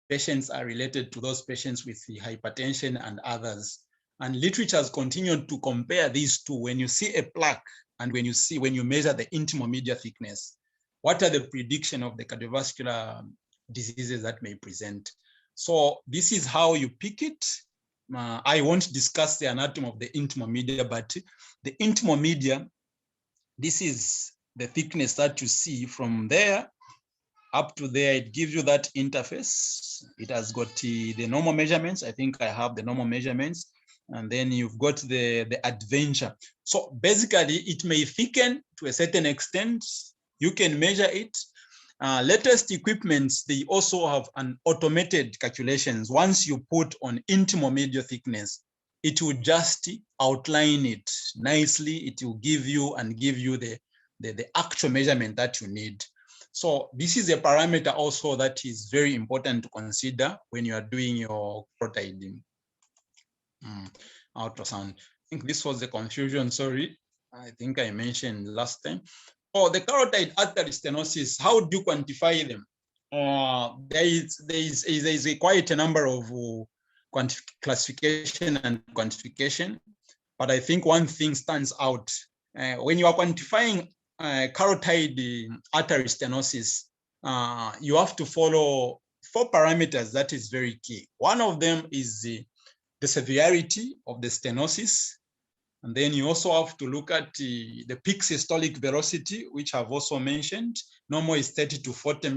patients are related to those patients with hypertension and others. And literature has continued to compare these two. When you see a plaque and when you measure the intimo-media thickness, what are the prediction of the cardiovascular diseases that may present? So this is how you pick it. I won't discuss the anatomy of the intimo-media, but the intimo-media, this is the thickness that you see from there up to there. It gives you that interface. It has got the normal measurements. I think I have the normal measurements. And then you've got the adventure. So basically, it may thicken to a certain extent. You can measure it. Latest equipments, they also have an automated calculations. Once you put on intimo-media thickness, it will just outline it nicely. It will give you the actual measurement that you need. So this is a parameter also that is very important to consider when you are doing your carotid ultrasound. I think this was the confusion, sorry. I think I mentioned last time. Oh, the carotid artery stenosis, how do you quantify them? There is quite a number of classification and quantification. But I think one thing stands out. When you are quantifying carotid artery stenosis, you have to follow 4 parameters that is very key. One of them is the severity of the stenosis. And then you also have to look at the peak systolic velocity, which I've also mentioned. Normal is 30 to 40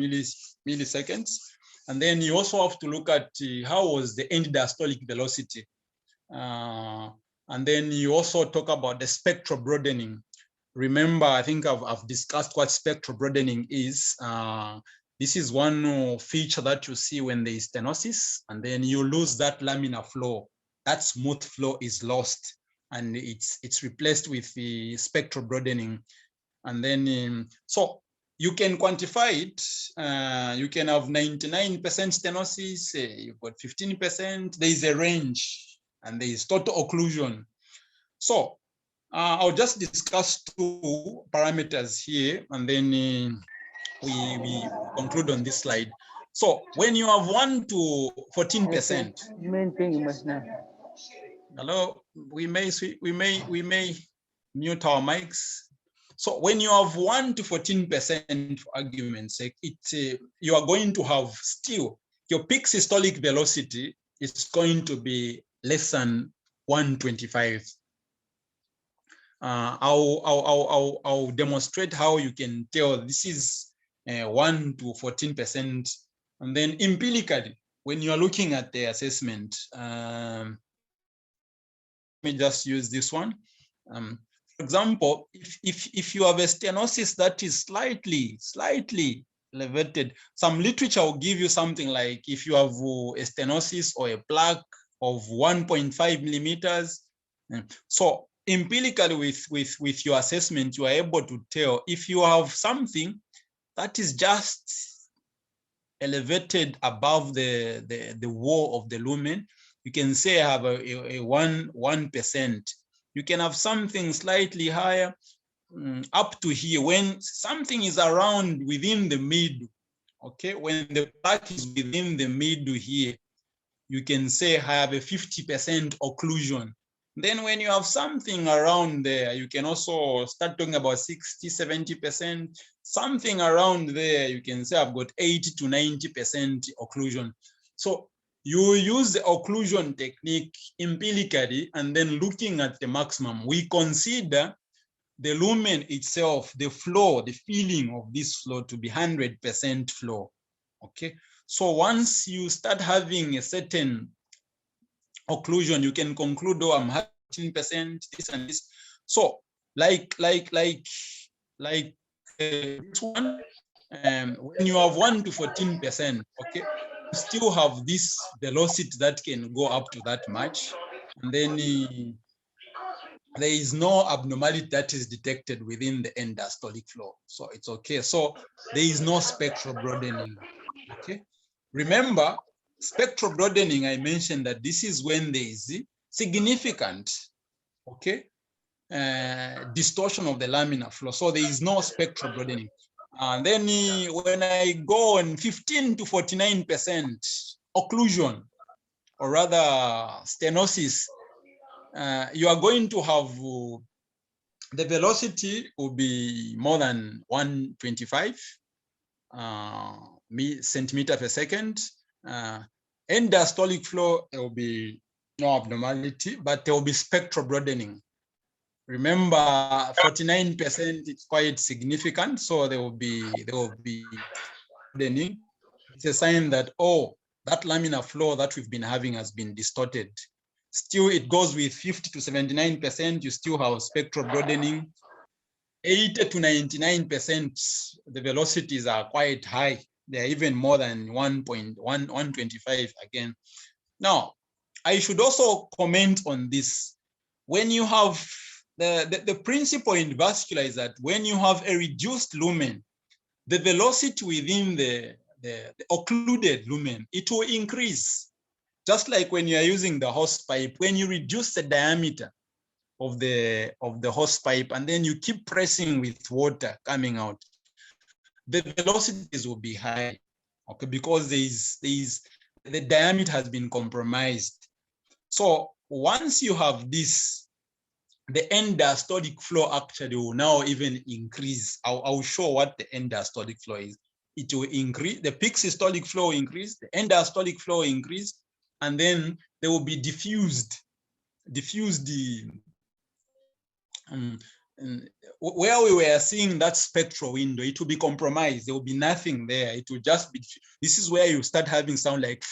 milliseconds. And then you also have to look at how was the end diastolic velocity. And then you also talk about the spectral broadening. Remember, I think I've discussed what spectral broadening is. This is one feature that you see when there is stenosis, and then you lose that laminar flow. That smooth flow is lost, and it's replaced with the spectral broadening. And then, so you can quantify it. You can have 99% stenosis, you've got 15%. There is a range, and there is total occlusion. So I'll just discuss 2 parameters here, and then we conclude on this slide. So when you have 1 to 14%, main thing you must know. Hello, we may mute our mics. So when you have 1 to 14%, for argument's sake, you are going to have still your peak systolic velocity is going to be less than 125. I'll demonstrate how you can tell this is 1 to 14%, and then empirically, when you are looking at the assessment, let me just use this one. For example, if you have a stenosis that is slightly elevated, some literature will give you something like if you have a stenosis or a plaque of 1.5 millimeters. So empirically with your assessment, you are able to tell if you have something that is just elevated above the wall of the lumen. You can say I have a 1%. You can have something slightly higher, up to here. When something is around within the middle, okay, when the plaque is within the middle here, you can say I have a 50% occlusion. Then when you have something around there, you can also start talking about 60, 70%, something around there, you can say I've got 80 to 90% occlusion. So you use the occlusion technique empirically, and then looking at the maximum, we consider the lumen itself, the flow, the feeling of this flow to be 100% flow, okay? So once you start having a certain occlusion, you can conclude, oh, I'm having 10%, this and this. So like this one, when you have 1 to 14%, okay, you still have this velocity that can go up to that much. And then there is no abnormality that is detected within the end diastolic flow. So it's okay. So there is no spectral broadening, okay? Remember, spectral broadening, I mentioned that this is when there is significant, okay, distortion of the laminar flow. So there is no spectral broadening. And then when I go on 15 to 49% occlusion, or rather stenosis, you are going to have the velocity will be more than 125 centimeter per second. End diastolic flow, there will be no abnormality, but there will be spectral broadening. Remember, 49% is quite significant, so there will be broadening. It's a sign that, oh, that laminar flow that we've been having has been distorted. Still, it goes with 50 to 79%. You still have spectral broadening. 80 to 99%, the velocities are quite high. They're even more than 125 again. Now, I should also comment on this. When you have the principle in vascular is that when you have a reduced lumen, the velocity within the occluded lumen, it will increase. Just like when you are using the hose pipe, when you reduce the diameter of the hose pipe and then you keep pressing with water coming out, the velocities will be high, okay, because the diameter has been compromised. So once you have this, the end diastolic flow actually will now even increase. I'll show what the end diastolic flow is. It will increase, the peak systolic flow will increase, the end diastolic flow will increase, and then they will be diffused where we were seeing that spectral window, it will be compromised. There will be nothing there. It will just be, this is where you start having sound like,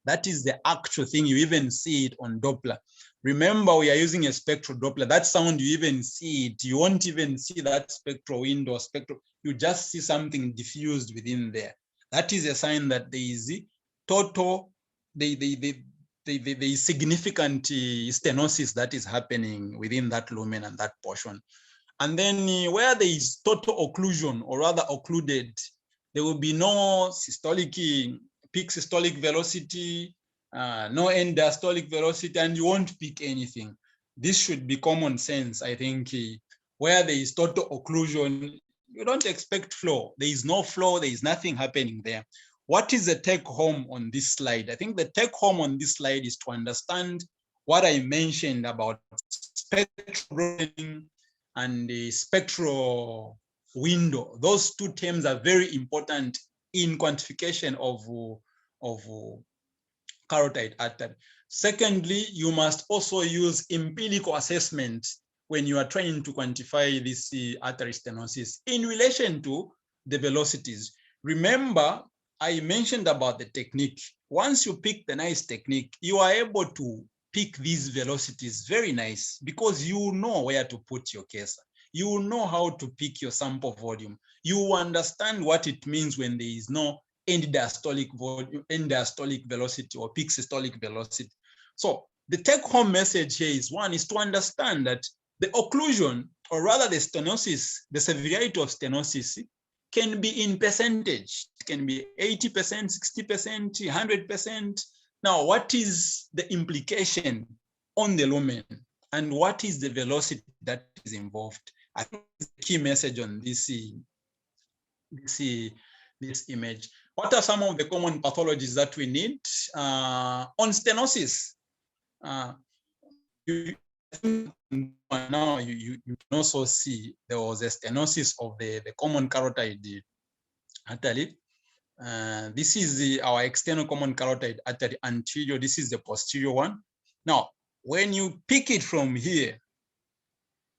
that is the actual thing. You even see it on Doppler. Remember, we are using a spectral Doppler. That sound, you even see it. You won't even see that spectral window, spectral. You just see something diffused within there. That is a sign that there is total, there is significant stenosis that is happening within that lumen and that portion. And then where there is total occlusion, or rather occluded, there will be no systolic, peak systolic velocity, no end diastolic velocity, and you won't pick anything. This should be common sense, I think. Where there is total occlusion, you don't expect flow. There is no flow, there is nothing happening there. What is the take home on this slide? I think the take home on this slide is to understand what I mentioned about spectral and the spectral window. Those two terms are very important in quantification of carotid artery. Secondly, you must also use empirical assessment when you are trying to quantify this artery stenosis in relation to the velocities. Remember, I mentioned about the technique. Once you pick the nice technique, you are able to pick these velocities very nice, because you know where to put your case. You know how to pick your sample volume. You understand what it means when there is no end diastolic volume, end diastolic velocity, or peak systolic velocity. So the take-home message here is, one is to understand that the occlusion, or rather the stenosis, the severity of stenosis, can be in percentage. It can be 80%, 60%, 100%. Now, what is the implication on the lumen, and what is the velocity that is involved? I think the key message on this image. What are some of the common pathologies that we need? On stenosis, now you can also see there was a stenosis of the common carotid artery. This is our external common carotid artery anterior. This is the posterior one. Now, when you pick it from here,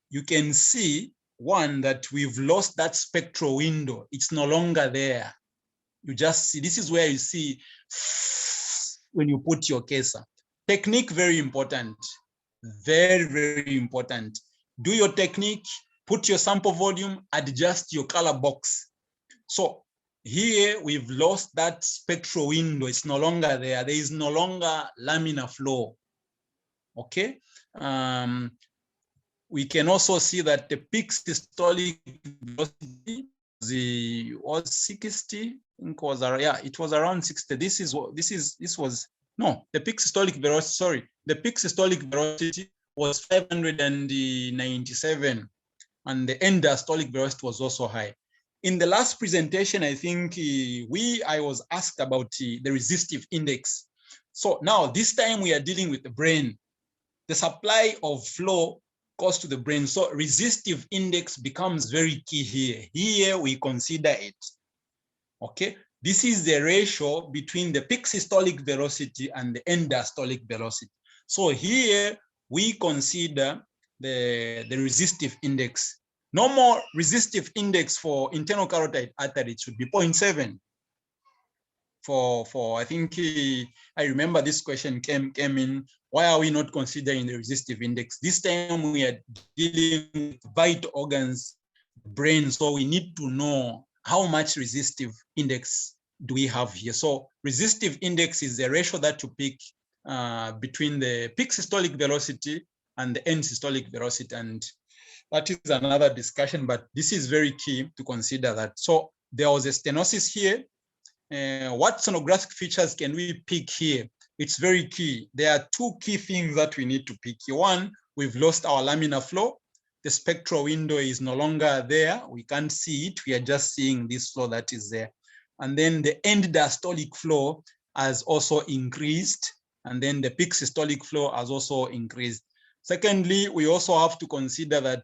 you can see, one, that we've lost that spectral window. It's no longer there. You just see, this is where you see when you put your caser. Technique, very important. Very, very important. Do your technique, put your sample volume, adjust your color box. So here we've lost that spectral window. It's no longer there. There is no longer laminar flow. Okay. We can also see that the peak systolic velocity was 60. I think was, yeah, it was around 60. The peak systolic velocity, sorry, the peak systolic velocity was 597, and the end diastolic velocity was also high. In the last presentation, I think I was asked about the resistive index. So now this time we are dealing with the brain. The supply of flow goes to the brain. So resistive index becomes very key here. Here we consider it. Okay, this is the ratio between the peak systolic velocity and the end diastolic velocity. So here we consider the resistive index. Normal resistive index for internal carotid artery should be 0.7. For I think I remember this question came in. Why are we not considering the resistive index? This time we are dealing with vital organs, brain, so we need to know how much resistive index do we have here. So resistive index is the ratio that you pick between the peak systolic velocity and the end systolic velocity, and that is another discussion, but this is very key to consider that. So there was a stenosis here. What sonographic features can we pick here? It's very key. There are two key things that we need to pick. One, we've lost our laminar flow. The spectral window is no longer there. We can't see it. We are just seeing this flow that is there. And then the end diastolic flow, has also increased, and then the peak systolic flow has also increased. Secondly, we also have to consider that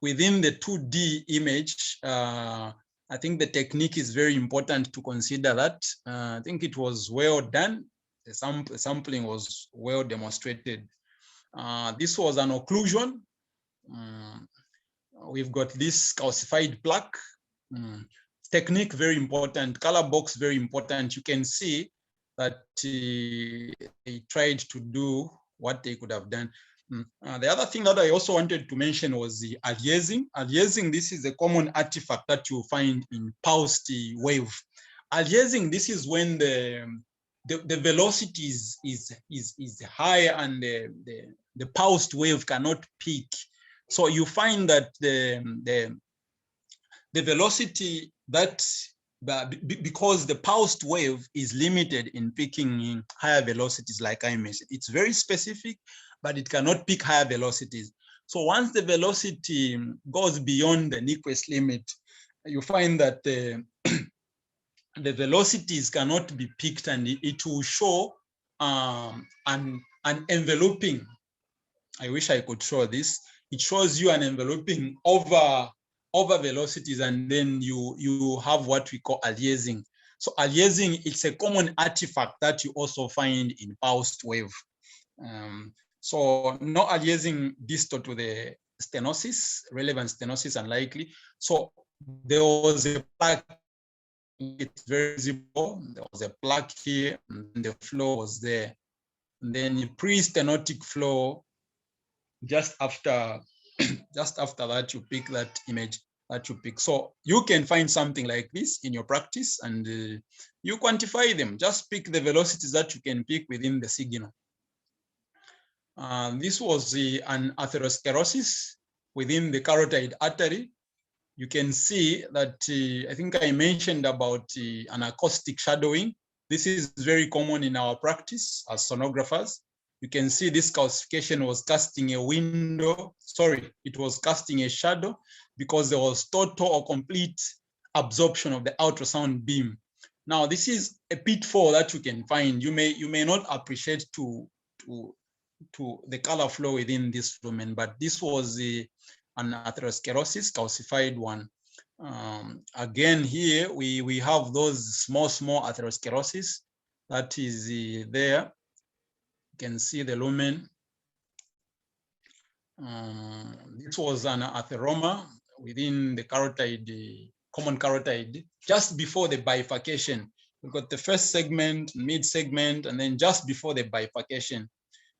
within the 2D image, I think the technique is very important to consider that. I think it was well done. The sampling was well demonstrated. This was an occlusion. We've got this calcified plaque. Technique very important, color box very important. You can see that they tried to do what they could have done. The other thing that I also wanted to mention was the aliasing. Aliasing, this is a common artifact that you find in pulsed wave. Aliasing, this is when the velocity is high and the pulsed wave cannot peak. So you find that the velocity that, because the pulsed wave is limited in peaking higher velocities, like I mentioned, it's very specific, but it cannot peak higher velocities. So once the velocity goes beyond the Nyquist limit, you find that the velocities cannot be peaked, and it will show an enveloping. I wish I could show this. It shows you an enveloping over velocities, and then you have what we call aliasing. So aliasing, it's a common artifact that you also find in pulsed wave. So no aliasing distal to the stenosis, relevant stenosis unlikely. So there was a plaque, it's very visible. There was a plaque here, and the flow was there. And then pre-stenotic flow, just after that, you pick that image that you pick. So you can find something like this in your practice, and you quantify them. Just pick the velocities that you can pick within the signal. This was an atherosclerosis within the carotid artery. You can see that I think I mentioned about an acoustic shadowing. This is very common in our practice as sonographers. You can see this calcification was casting a window. Sorry, it was casting a shadow because there was total or complete absorption of the ultrasound beam. Now, this is a pitfall that you can find. You may not appreciate to the color flow within this lumen, but this was an atherosclerosis, calcified one. Again, here we have those small atherosclerosis that is there. You can see the lumen. This was an atheroma within the carotid, common carotid, just before the bifurcation. We've got the first segment, mid segment, and then just before the bifurcation,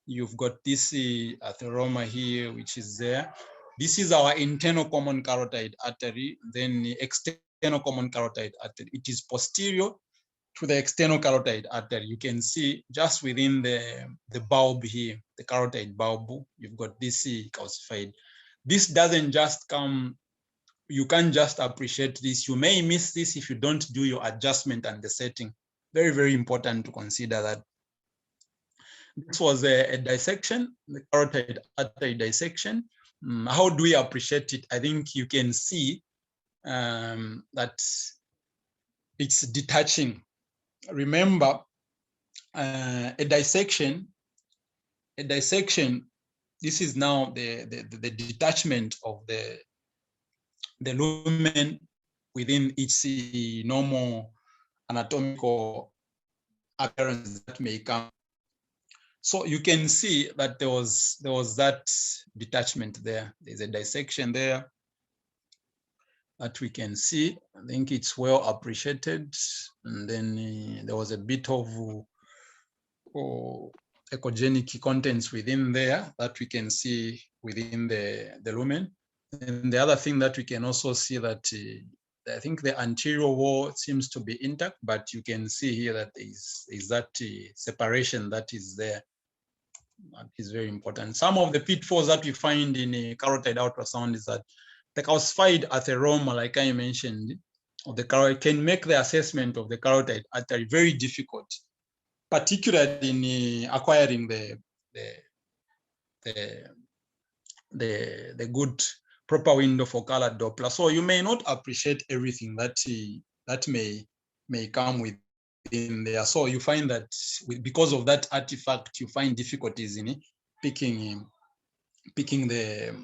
you've got this atheroma here, which is there. This is our internal common carotid artery, then the external common carotid artery. It is posterior to the external carotid artery. You can see just within the bulb here, the carotid bulb, you've got this calcified. This doesn't just come, you can't just appreciate this. You may miss this if you don't do your adjustment and the setting. Very, very important to consider that. This was a dissection, the carotid artery dissection. How do we appreciate it? I think you can see that it's detaching. Remember, a dissection, this is now the detachment of the lumen within its normal anatomical appearance that may come. So you can see that there was that detachment there. There's a dissection there that we can see. I think it's well appreciated. And then there was a bit of echogenic contents within there that we can see within the lumen. And the other thing that we can also see that I think the anterior wall seems to be intact, but you can see here that is that separation that is there. That is very important. Some of the pitfalls that we find in a carotid ultrasound is that the calcified atheroma, like I mentioned, of the carotid can make the assessment of the carotid artery very difficult, particularly in acquiring the good proper window for Carotid Doppler. So you may not appreciate everything that may come with within there. So you find that because of that artifact, you find difficulties in picking the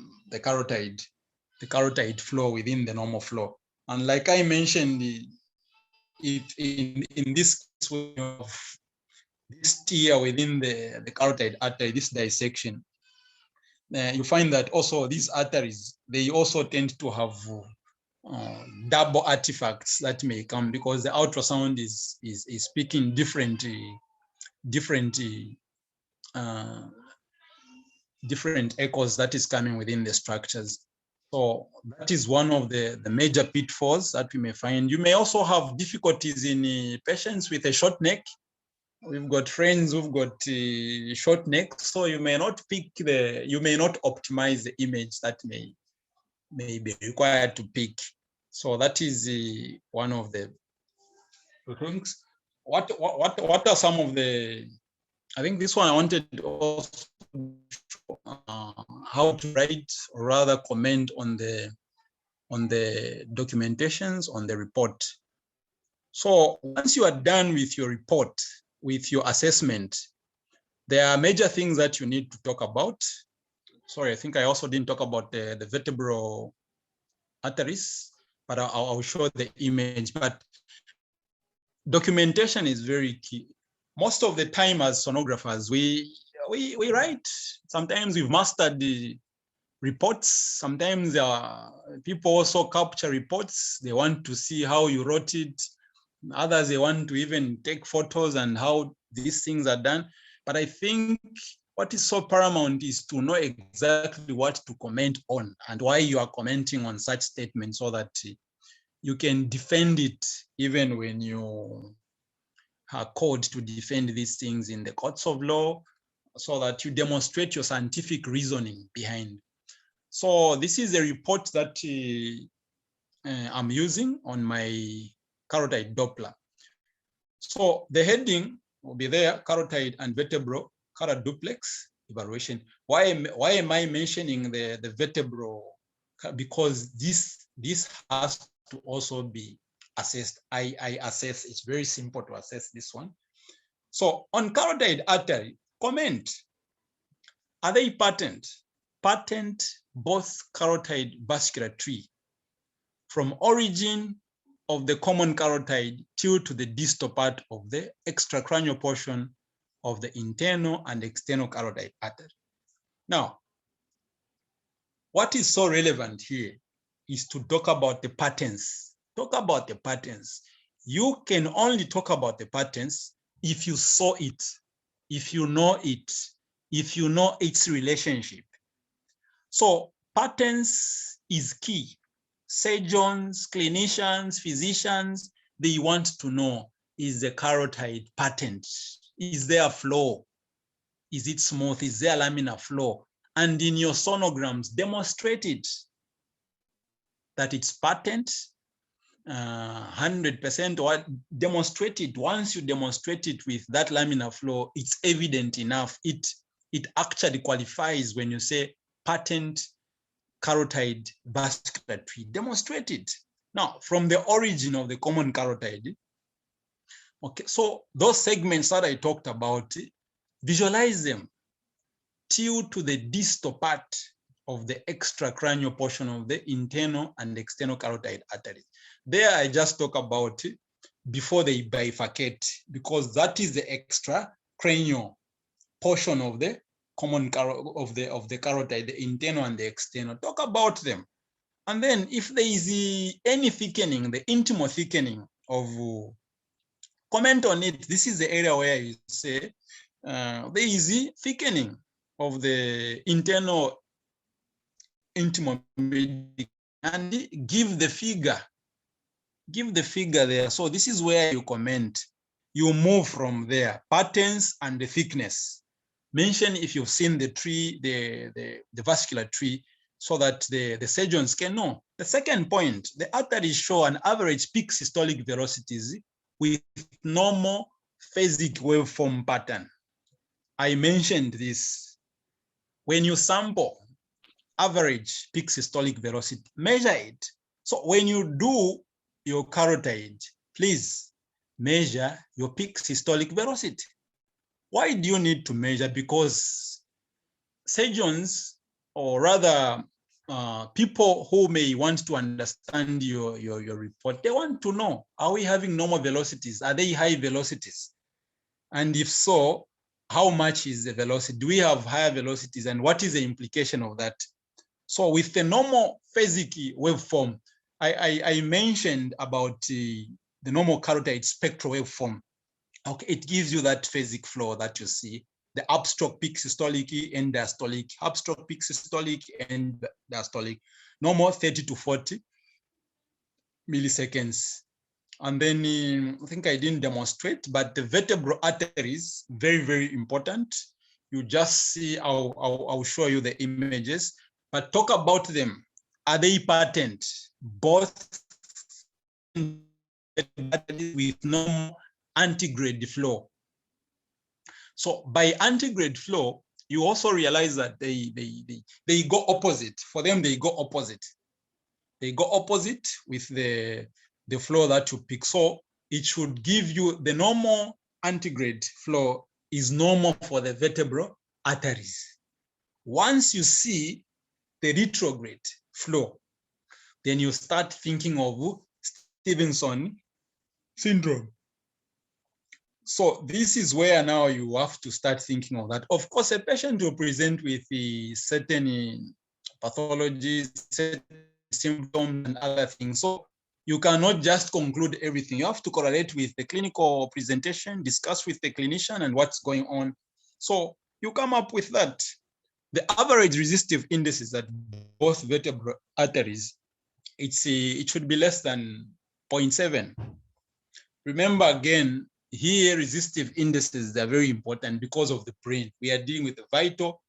carotid flow within the normal flow. And like I mentioned, if in this way of this tear within the carotid artery, this dissection, you find that also these arteries, they also tend to have double artifacts that may come because the ultrasound is picking different echoes that is coming within the structures. So that is one of the major pitfalls that we may find. You may also have difficulties in patients with a short neck. We've got friends who've got short necks, so you may not optimize the image that may be required to pick. So that is one of the things. What are some of the? I think this one I wanted also how to write or rather comment on the documentations on the report. So once you are done with your report, with your assessment, there are major things that you need to talk about. Sorry, I think I also didn't talk about the vertebral arteries, but I'll show the image. But documentation is very key. Most of the time as sonographers, we write. Sometimes we've mastered the reports. Sometimes people also capture reports. They want to see how you wrote it. Others, they want to even take photos and how these things are done. But I think what is so paramount is to know exactly what to comment on and why you are commenting on such statements so that you can defend it even when you are called to defend these things in the courts of law, so that you demonstrate your scientific reasoning behind. So this is a report that I'm using on my carotid Doppler. So the heading will be there, carotid and vertebral, Carotid Duplex evaluation. Why am I mentioning the vertebral? Because this has to also be assessed. I assess, it's very simple to assess this one. So on carotid artery, comment, are they patent? Patent both carotid vascular tree from origin of the common carotid till to the distal part of the extracranial portion of the internal and external carotid artery. Now, what is so relevant here is to talk about the patterns. Talk about the patterns. You can only talk about the patterns if you saw it, if you know it, if you know its relationship. So patterns is key. Surgeons, clinicians, physicians, they want to know, is the carotid patent? Is there a flow? Is it smooth? Is there laminar flow? And in your sonograms, demonstrate it, that it's patent, 100%, or demonstrate it. Once you demonstrate it with that laminar flow, it's evident enough. It actually qualifies when you say patent carotid vascular tree. Demonstrate it. Now, from the origin of the common carotid, okay, so those segments that I talked about, visualize them till to the distal part of the extracranial portion of the internal and external carotid arteries. There I just talk about before they bifurcate, because that is the extracranial portion of the common of the carotid, the internal and the external. Talk about them. And then if there is any thickening, the intimal thickening of, comment on it. This is the area where you say there is thickening of the internal Intima-media, and give the figure there. So this is where you comment. You move from there, patterns and the thickness. Mention if you've seen the tree, the vascular tree, so that the surgeons can know. The second point, the arteries show an average peak systolic velocities with normal phasic waveform pattern. I mentioned this. When you sample average peak systolic velocity, measure it. So when you do your carotid, please measure your peak systolic velocity. Why do you need to measure? Because surgeons, or rather people who may want to understand your report, they want to know, are we having normal velocities? Are they high velocities? And if so, how much is the velocity? Do we have higher velocities? And what is the implication of that? So with the normal phasic waveform, I mentioned about the normal carotid spectral waveform. Okay, it gives you that phasic flow that you see, the upstroke peak systolic and diastolic, upstroke peak systolic and diastolic, normal 30 to 40 milliseconds. And then I think I didn't demonstrate, but the vertebral arteries, very, very important. You just see, I'll show you the images, but talk about them. Are they patent? Both with normal antigrade flow. So by antigrade flow, you also realize that they go opposite. For them, they go opposite. They go opposite with the flow that you pick. So it should give you the normal antigrade flow is normal for the vertebral arteries. Once you see the retrograde flow, then you start thinking of Stevenson syndrome. So this is where now you have to start thinking of that. Of course, a patient will present with certain pathologies, certain symptoms and other things. So you cannot just conclude everything. You have to correlate with the clinical presentation, discuss with the clinician and what's going on. So you come up with that. The average resistive indices at both vertebral arteries, it should be less than 0.7. Remember again, here resistive indices, they're very important because of the brain. We are dealing with the vital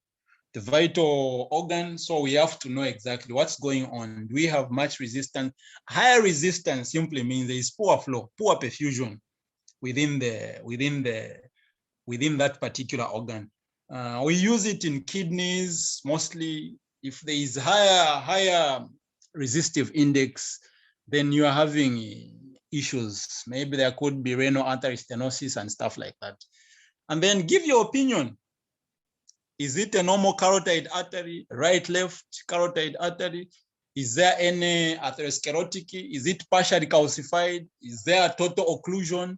organ, so we have to know exactly what's going on. Do we have much resistance? Higher resistance simply means there is poor flow, poor perfusion within that particular organ. We use it in kidneys mostly. If there is higher resistive index, then you are having issues. Maybe there could be renal artery stenosis and stuff like that. And then give your opinion. Is it a normal carotid artery, right, left carotid artery? Is there any atherosclerotic? Is it partially calcified? Is there a total occlusion?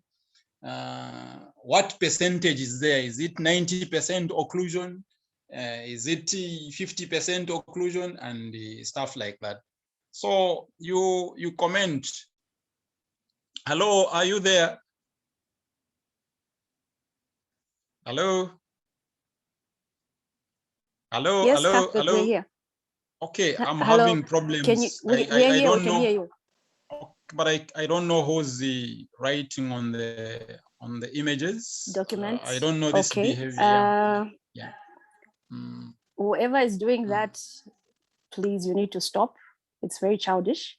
What percentage is there? Is it 90% occlusion? Is it 50% occlusion and stuff like that? So you comment. Hello, are you there? Hello? Hello, yes, hello, Cuthbert, hello. We're here. Okay, I'm Hello. having problems. We're here, don't we can know, hear you. but I don't know who's the writing on the images. Documents. I don't know this behavior. Yeah. Whoever is doing that, please, you need to stop. It's very childish.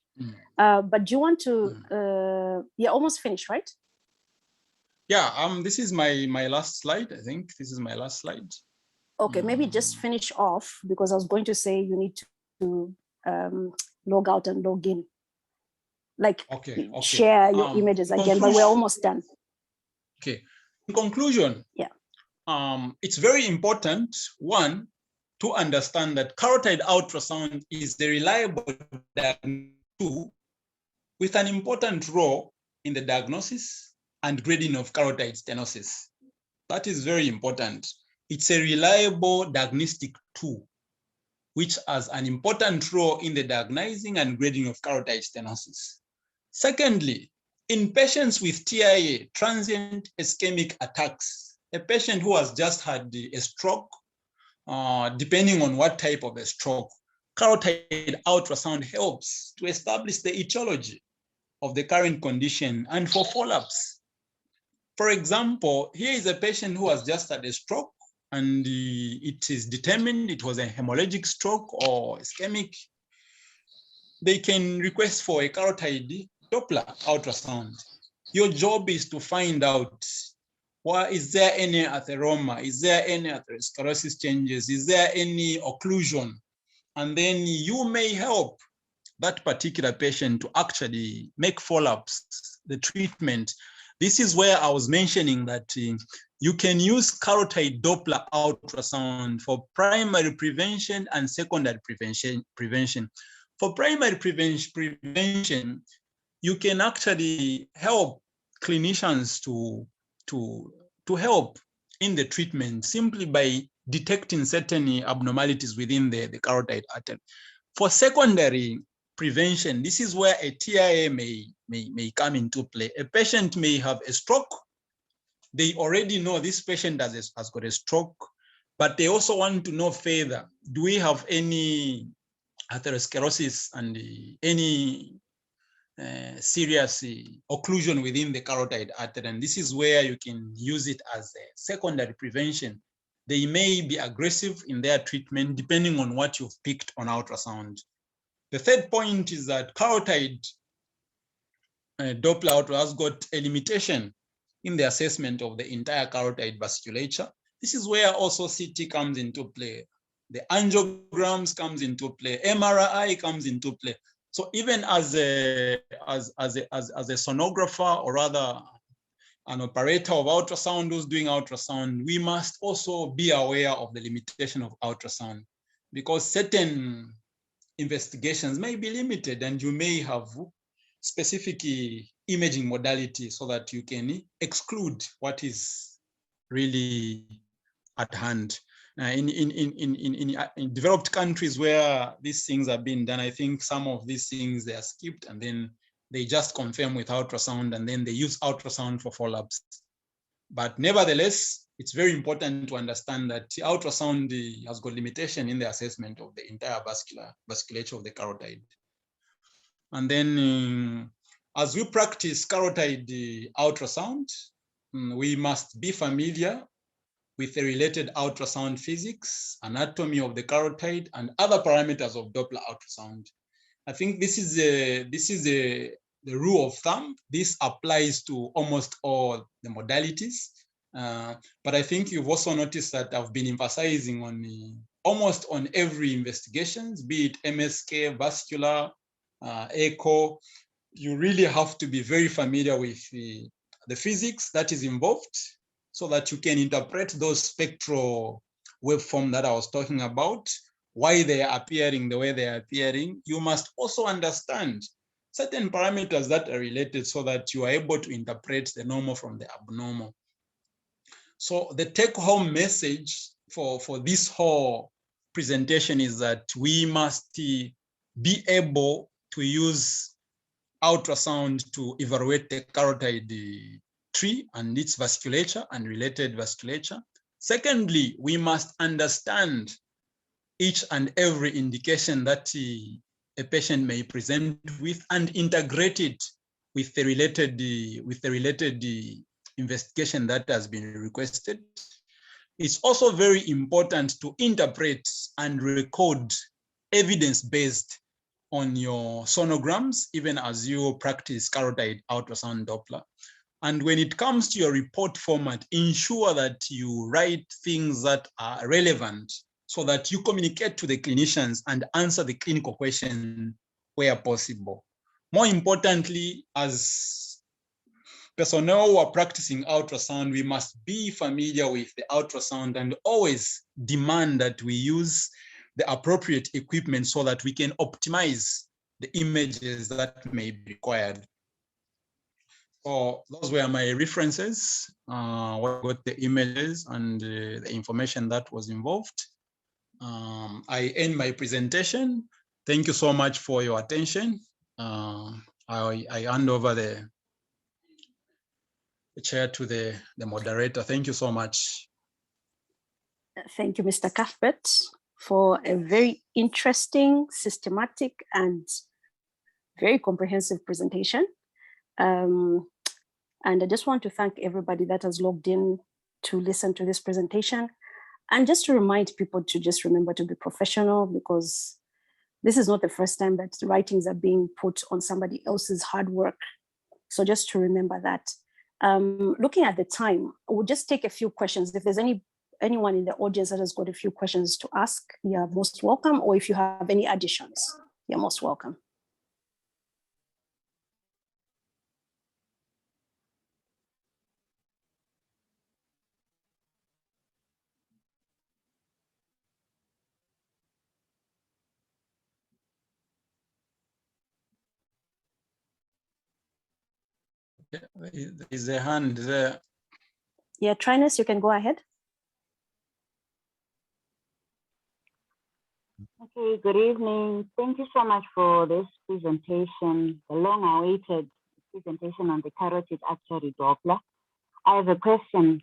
But do you want to? You're almost finished, right? Yeah. This is my last slide. I think this is my last slide. Okay, maybe just finish off, because I was going to say you need to log out and log in. Like, share your images again, but we're almost done. Okay. In conclusion, it's very important, one, to understand that carotid ultrasound is the reliable tool with an important role in the diagnosis and grading of carotid stenosis. That is very important. It's a reliable diagnostic tool, which has an important role in the diagnosing and grading of carotid stenosis. Secondly, in patients with TIA, transient ischemic attacks, a patient who has just had a stroke, depending on what type of a stroke, carotid ultrasound helps to establish the etiology of the current condition and for follow-ups. For example, here is a patient who has just had a stroke and it is determined it was a hemorrhagic stroke or ischemic. They can request for a carotid Doppler ultrasound. Your job is to find out, is there any atheroma? Is there any atherosclerosis changes? Is there any occlusion? And then you may help that particular patient to actually make follow-ups, the treatment, This is where I was mentioning that you can use carotid Doppler ultrasound for primary prevention and secondary prevention. For primary prevention, you can actually help clinicians to help in the treatment simply by detecting certain abnormalities within the carotid artery. For secondary prevention, this is where a TIA may come into play. A patient may have a stroke. They already know this patient has got a stroke, but they also want to know further, do we have any atherosclerosis and any serious occlusion within the carotid artery? And this is where you can use it as a secondary prevention. They may be aggressive in their treatment depending on what you've picked on ultrasound. The third point is that carotid Doppler has got a limitation in the assessment of the entire carotid vasculature. This is where also CT comes into play. The angiograms comes into play. MRI comes into play. So even as a sonographer, or rather an operator of ultrasound who's doing ultrasound, we must also be aware of the limitation of ultrasound, because certain investigations may be limited and you may have specific imaging modality so that you can exclude what is really at hand. In developed countries where these things are being done, I think some of these things they are skipped and then they just confirm with ultrasound and then they use ultrasound for follow-ups. But nevertheless, it's very important to understand that ultrasound has got limitation in the assessment of the entire vasculature of the carotid. And then as we practice carotid ultrasound, we must be familiar with the related ultrasound physics, anatomy of the carotid, and other parameters of Doppler ultrasound. I think this is the rule of thumb. This applies to almost all the modalities. But I think you've also noticed that I've been emphasizing on almost on every investigations, be it MSK, vascular, echo. You really have to be very familiar with the physics that is involved so that you can interpret those spectral waveform that I was talking about, why they are appearing the way they are appearing. You must also understand certain parameters that are related so that you are able to interpret the normal from the abnormal. So the take-home message for this whole presentation is that we must be able to use ultrasound to evaluate the carotid tree and its vasculature and related vasculature. Secondly, we must understand each and every indication that a patient may present with and integrate it with the related investigation that has been requested. It's also very important to interpret and record evidence-based on your sonograms, even as you practice carotid ultrasound Doppler. And when it comes to your report format, ensure that you write things that are relevant so that you communicate to the clinicians and answer the clinical question where possible. More importantly, as personnel who are practicing ultrasound, we must be familiar with the ultrasound and always demand that we use the appropriate equipment so that we can optimize the images that may be required. So those were my references, what the images and the information that was involved. I end my presentation. Thank you so much for your attention. I hand over the chair to the moderator. Thank you so much. Thank you, Mr. Cuthbert, for a very interesting, systematic, and very comprehensive presentation. And I just want to thank everybody that has logged in to listen to this presentation. And just to remind people to just remember to be professional, because this is not the first time that writings are being put on somebody else's hard work. So just to remember that. Looking at the time, we'll just take a few questions. If there's anyone in the audience that has got a few questions to ask, you're most welcome. Or if you have any additions, you're most welcome. There is a hand there. Yeah, Trinus, you can go ahead. Okay, good evening. Thank you so much for this presentation, the long-awaited presentation on the carotid artery Doppler. I have a question.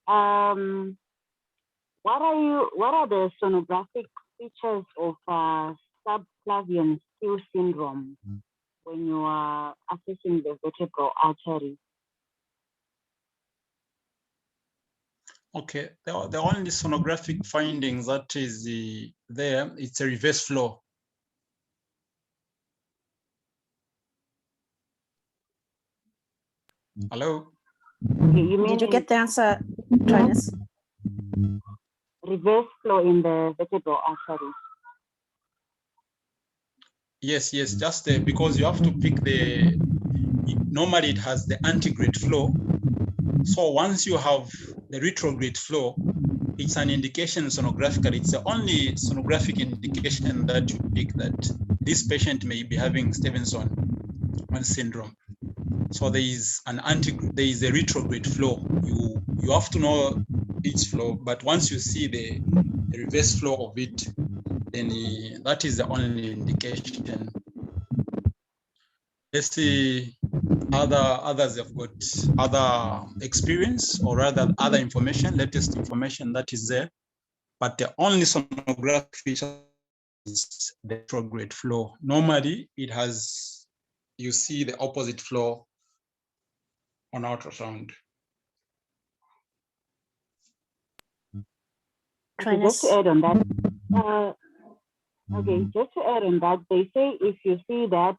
What are the sonographic features of subclavian steal syndrome when you are assessing the vertebral artery? Okay, the only sonographic findings that is there, it's a reverse flow. Hello? Okay, Did you get the answer, Trinus? Reverse flow in the vertebral artery. Yes, just because you have to pick normally it has the antegrade flow. So once you have the retrograde flow, it's an indication sonographically. It's the only sonographic indication that you pick that this patient may be having Stevenson syndrome. So there is a retrograde flow. You have to know its flow, but once you see the reverse flow of it, then that is the only indication. Let's see, others have got other experience or rather other information, latest information that is there, but the only sonographic feature is the retrograde flow. Normally it has, you see the opposite flow on ultrasound. Okay, just to add on that, just to add on that, they say if you see that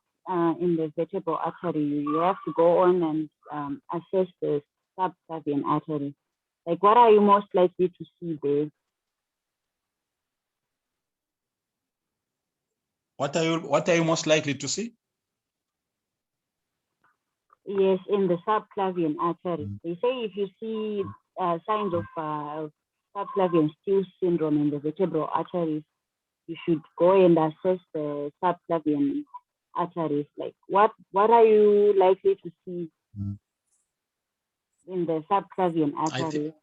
in the vertebral artery, you have to go on and assess the subclavian artery. Like, what are you most likely to see there? What are you most likely to see? Yes, in the subclavian artery. They say if you see signs of subclavian steal syndrome in the vertebral arteries, you should go and assess the subclavian arteries. Like, what are you likely to see in the subclavian artery?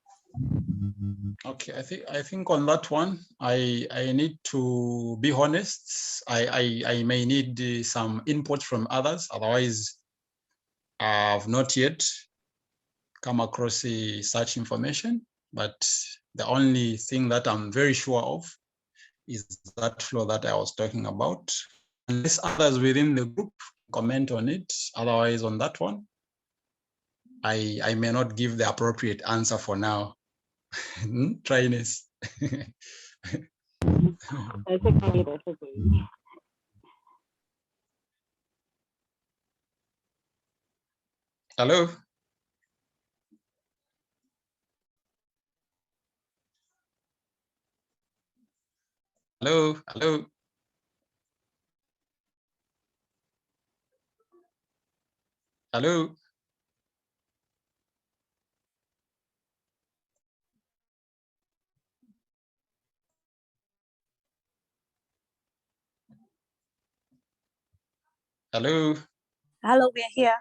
Okay, I think on that one, I need to be honest. I may need some input from others. Otherwise, I've not yet come across such information. But the only thing that I'm very sure of is that flow that I was talking about. Unless others within the group comment on it, otherwise on that one, I may not give the appropriate answer for now. Try this. That's okay, that's okay. Hello? Hello? Hello? Hello? Hello? Hello, we're here.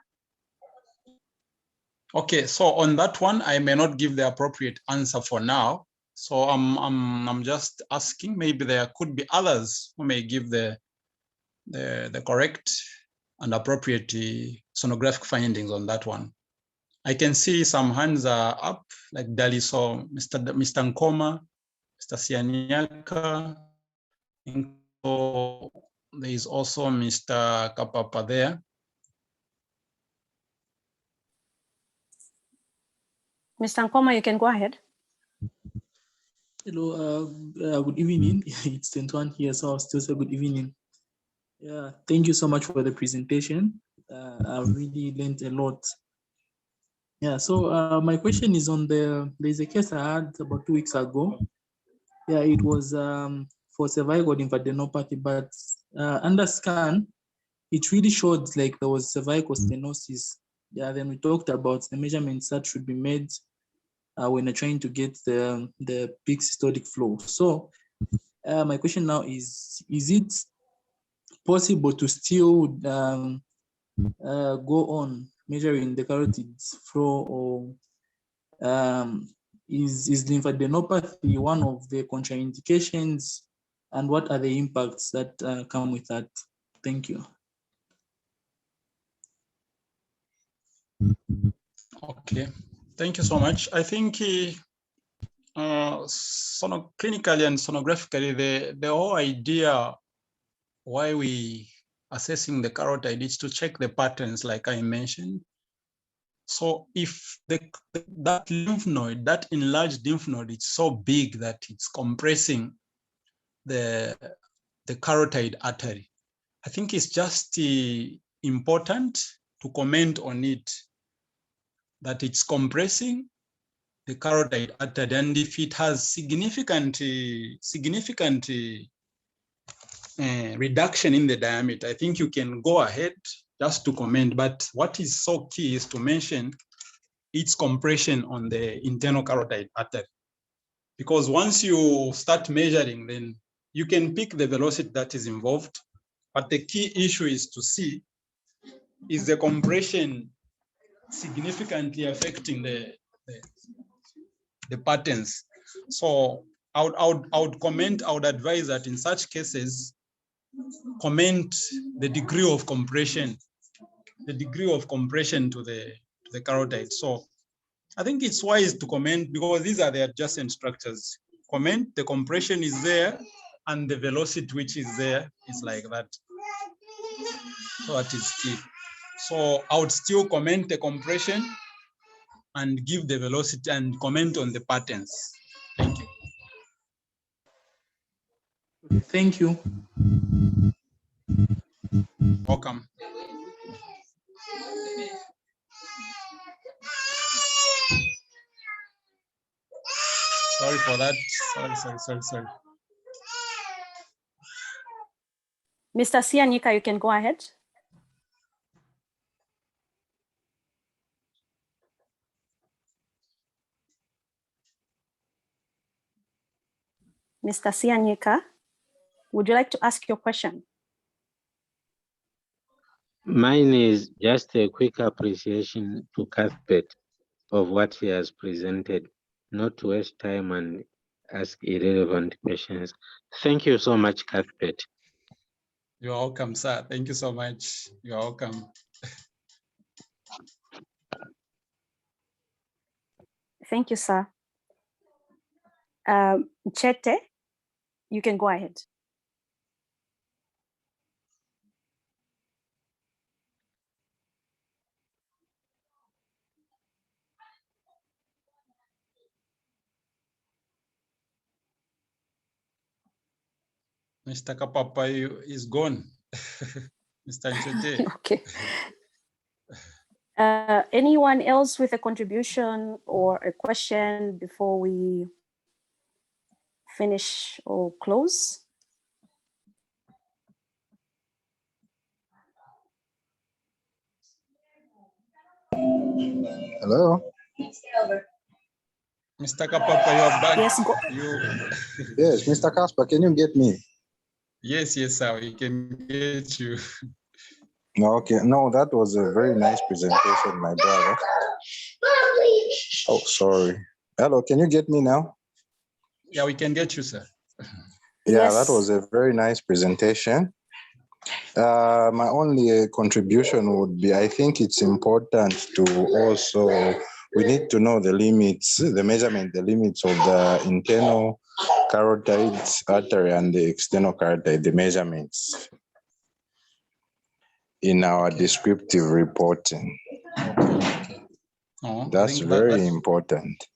Okay, so on that one, I may not give the appropriate answer for now. So I'm just asking, maybe there could be others who may give the correct and appropriate sonographic findings on that one. I can see some hands are up, like Dali saw, Mr. Nkoma, Mr. Sianyaka. So there is also Mr. Kapapa there. Mr. Nkoma, you can go ahead. Hello, good evening. It's 21 here, so I'll still say good evening. Yeah, thank you so much for the presentation. I've really learned a lot. Yeah, so my question is on there's a case I had about 2 weeks ago. Yeah, it was for cervical lymphadenopathy, but under scan, it really showed like there was cervical stenosis. Yeah, then we talked about the measurements that should be made when you're trying to get the peak systolic flow. So my question now is it possible to still go on measuring the carotid flow, or is lymphadenopathy one of the contraindications, and what are the impacts that come with that? Thank you. Okay, thank you so much. I think clinically and sonographically, the whole idea why we assessing the carotid is to check the patterns, like I mentioned. So if that lymph node, that enlarged lymph node, is so big that it's compressing the carotid artery, I think it's just important to comment on it, that it's compressing the carotid artery, and if it has significant reduction in the diameter, I think you can go ahead just to comment. But what is so key is to mention its compression on the internal carotid artery, because once you start measuring, then you can pick the velocity that is involved. But the key issue is to see, is the compression significantly affecting the patterns? So I would advise that in such cases, comment the degree of compression to the carotid. So I think it's wise to comment, because these are the adjacent structures. Comment the compression is there, and the velocity which is there is like that. So that is key. So I would still comment the compression and give the velocity and comment on the patterns. Thank you. Thank you. Welcome. Sorry for that. Sorry. Mr. Sianyika, you can go ahead. Mr. Sianyika, would you like to ask your question? Mine is just a quick appreciation to Cuthbert of what he has presented, not to waste time and ask irrelevant questions. Thank you so much, Cuthbert. You're welcome, sir. Thank you so much. You're welcome. Thank you, sir. Chete, you can go ahead. Mr. Kapapa is gone. Mr. Chete. Okay. Anyone else with a contribution or a question before we finish or close? Hello. Mr. Kapapa, you are back. Yes, go. Yes, Mr. Casper, can you get me? Yes, sir. We can get you. Okay. No, that was a very nice presentation, my brother. Oh, sorry. Hello, can you get me now? Yeah, we can get you, sir. Yeah, Yes. that was a very nice presentation. My only contribution would be, I think it's important to also, we need to know the limits, the measurement, the limits of the internal carotid artery and the external carotid, the measurements in our descriptive reporting. Okay. Oh, That's very important.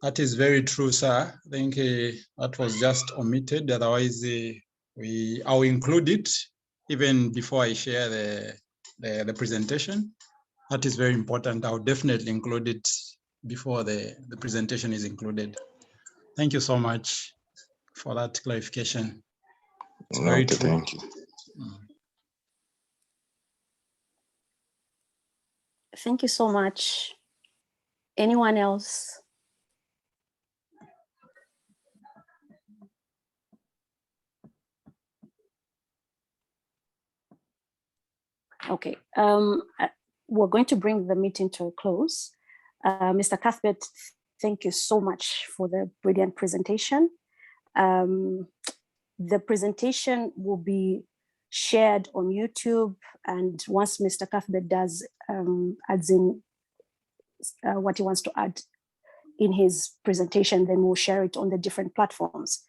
That is very true, sir. I think that was just omitted. Otherwise, I'll include it even before I share the presentation. That is very important. I'll definitely include it before the presentation is included. Thank you so much for that clarification. It's very true. Thank you. Thank you so much. Anyone else? Okay. we're going to bring the meeting to a close. Mr. Cuthbert, thank you so much for the brilliant presentation. The presentation will be shared on YouTube, and once Mr. Cuthbert does adds in what he wants to add in his presentation, then we'll share it on the different platforms.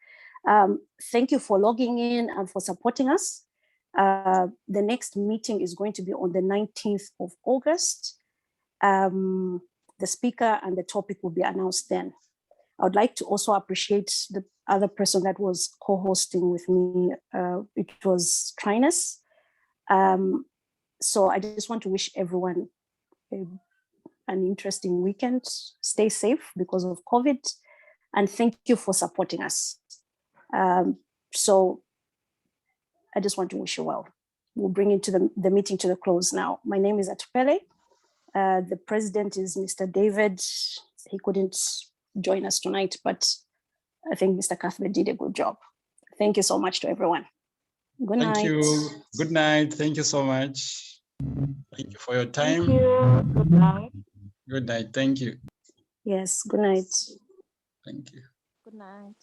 Thank you for logging in and for supporting us. The next meeting is going to be on the 19th of August. The speaker and the topic will be announced then. I would like to also appreciate the other person that was co-hosting with me. It was Trinus. So I just want to wish everyone an interesting weekend. Stay safe because of COVID, and thank you for supporting us. So I just want to wish you well. We'll bring into the meeting to the close now. My name is Atupele. The president is Mr. David. He couldn't join us tonight, but I think Mr. Cuthbert did a good job. Thank you so much to everyone. Good night. Thank you. Good night. Thank you so much. Thank you for your time. Thank you. Good night. Good night. Thank you. Yes, good night. Thank you. Good night.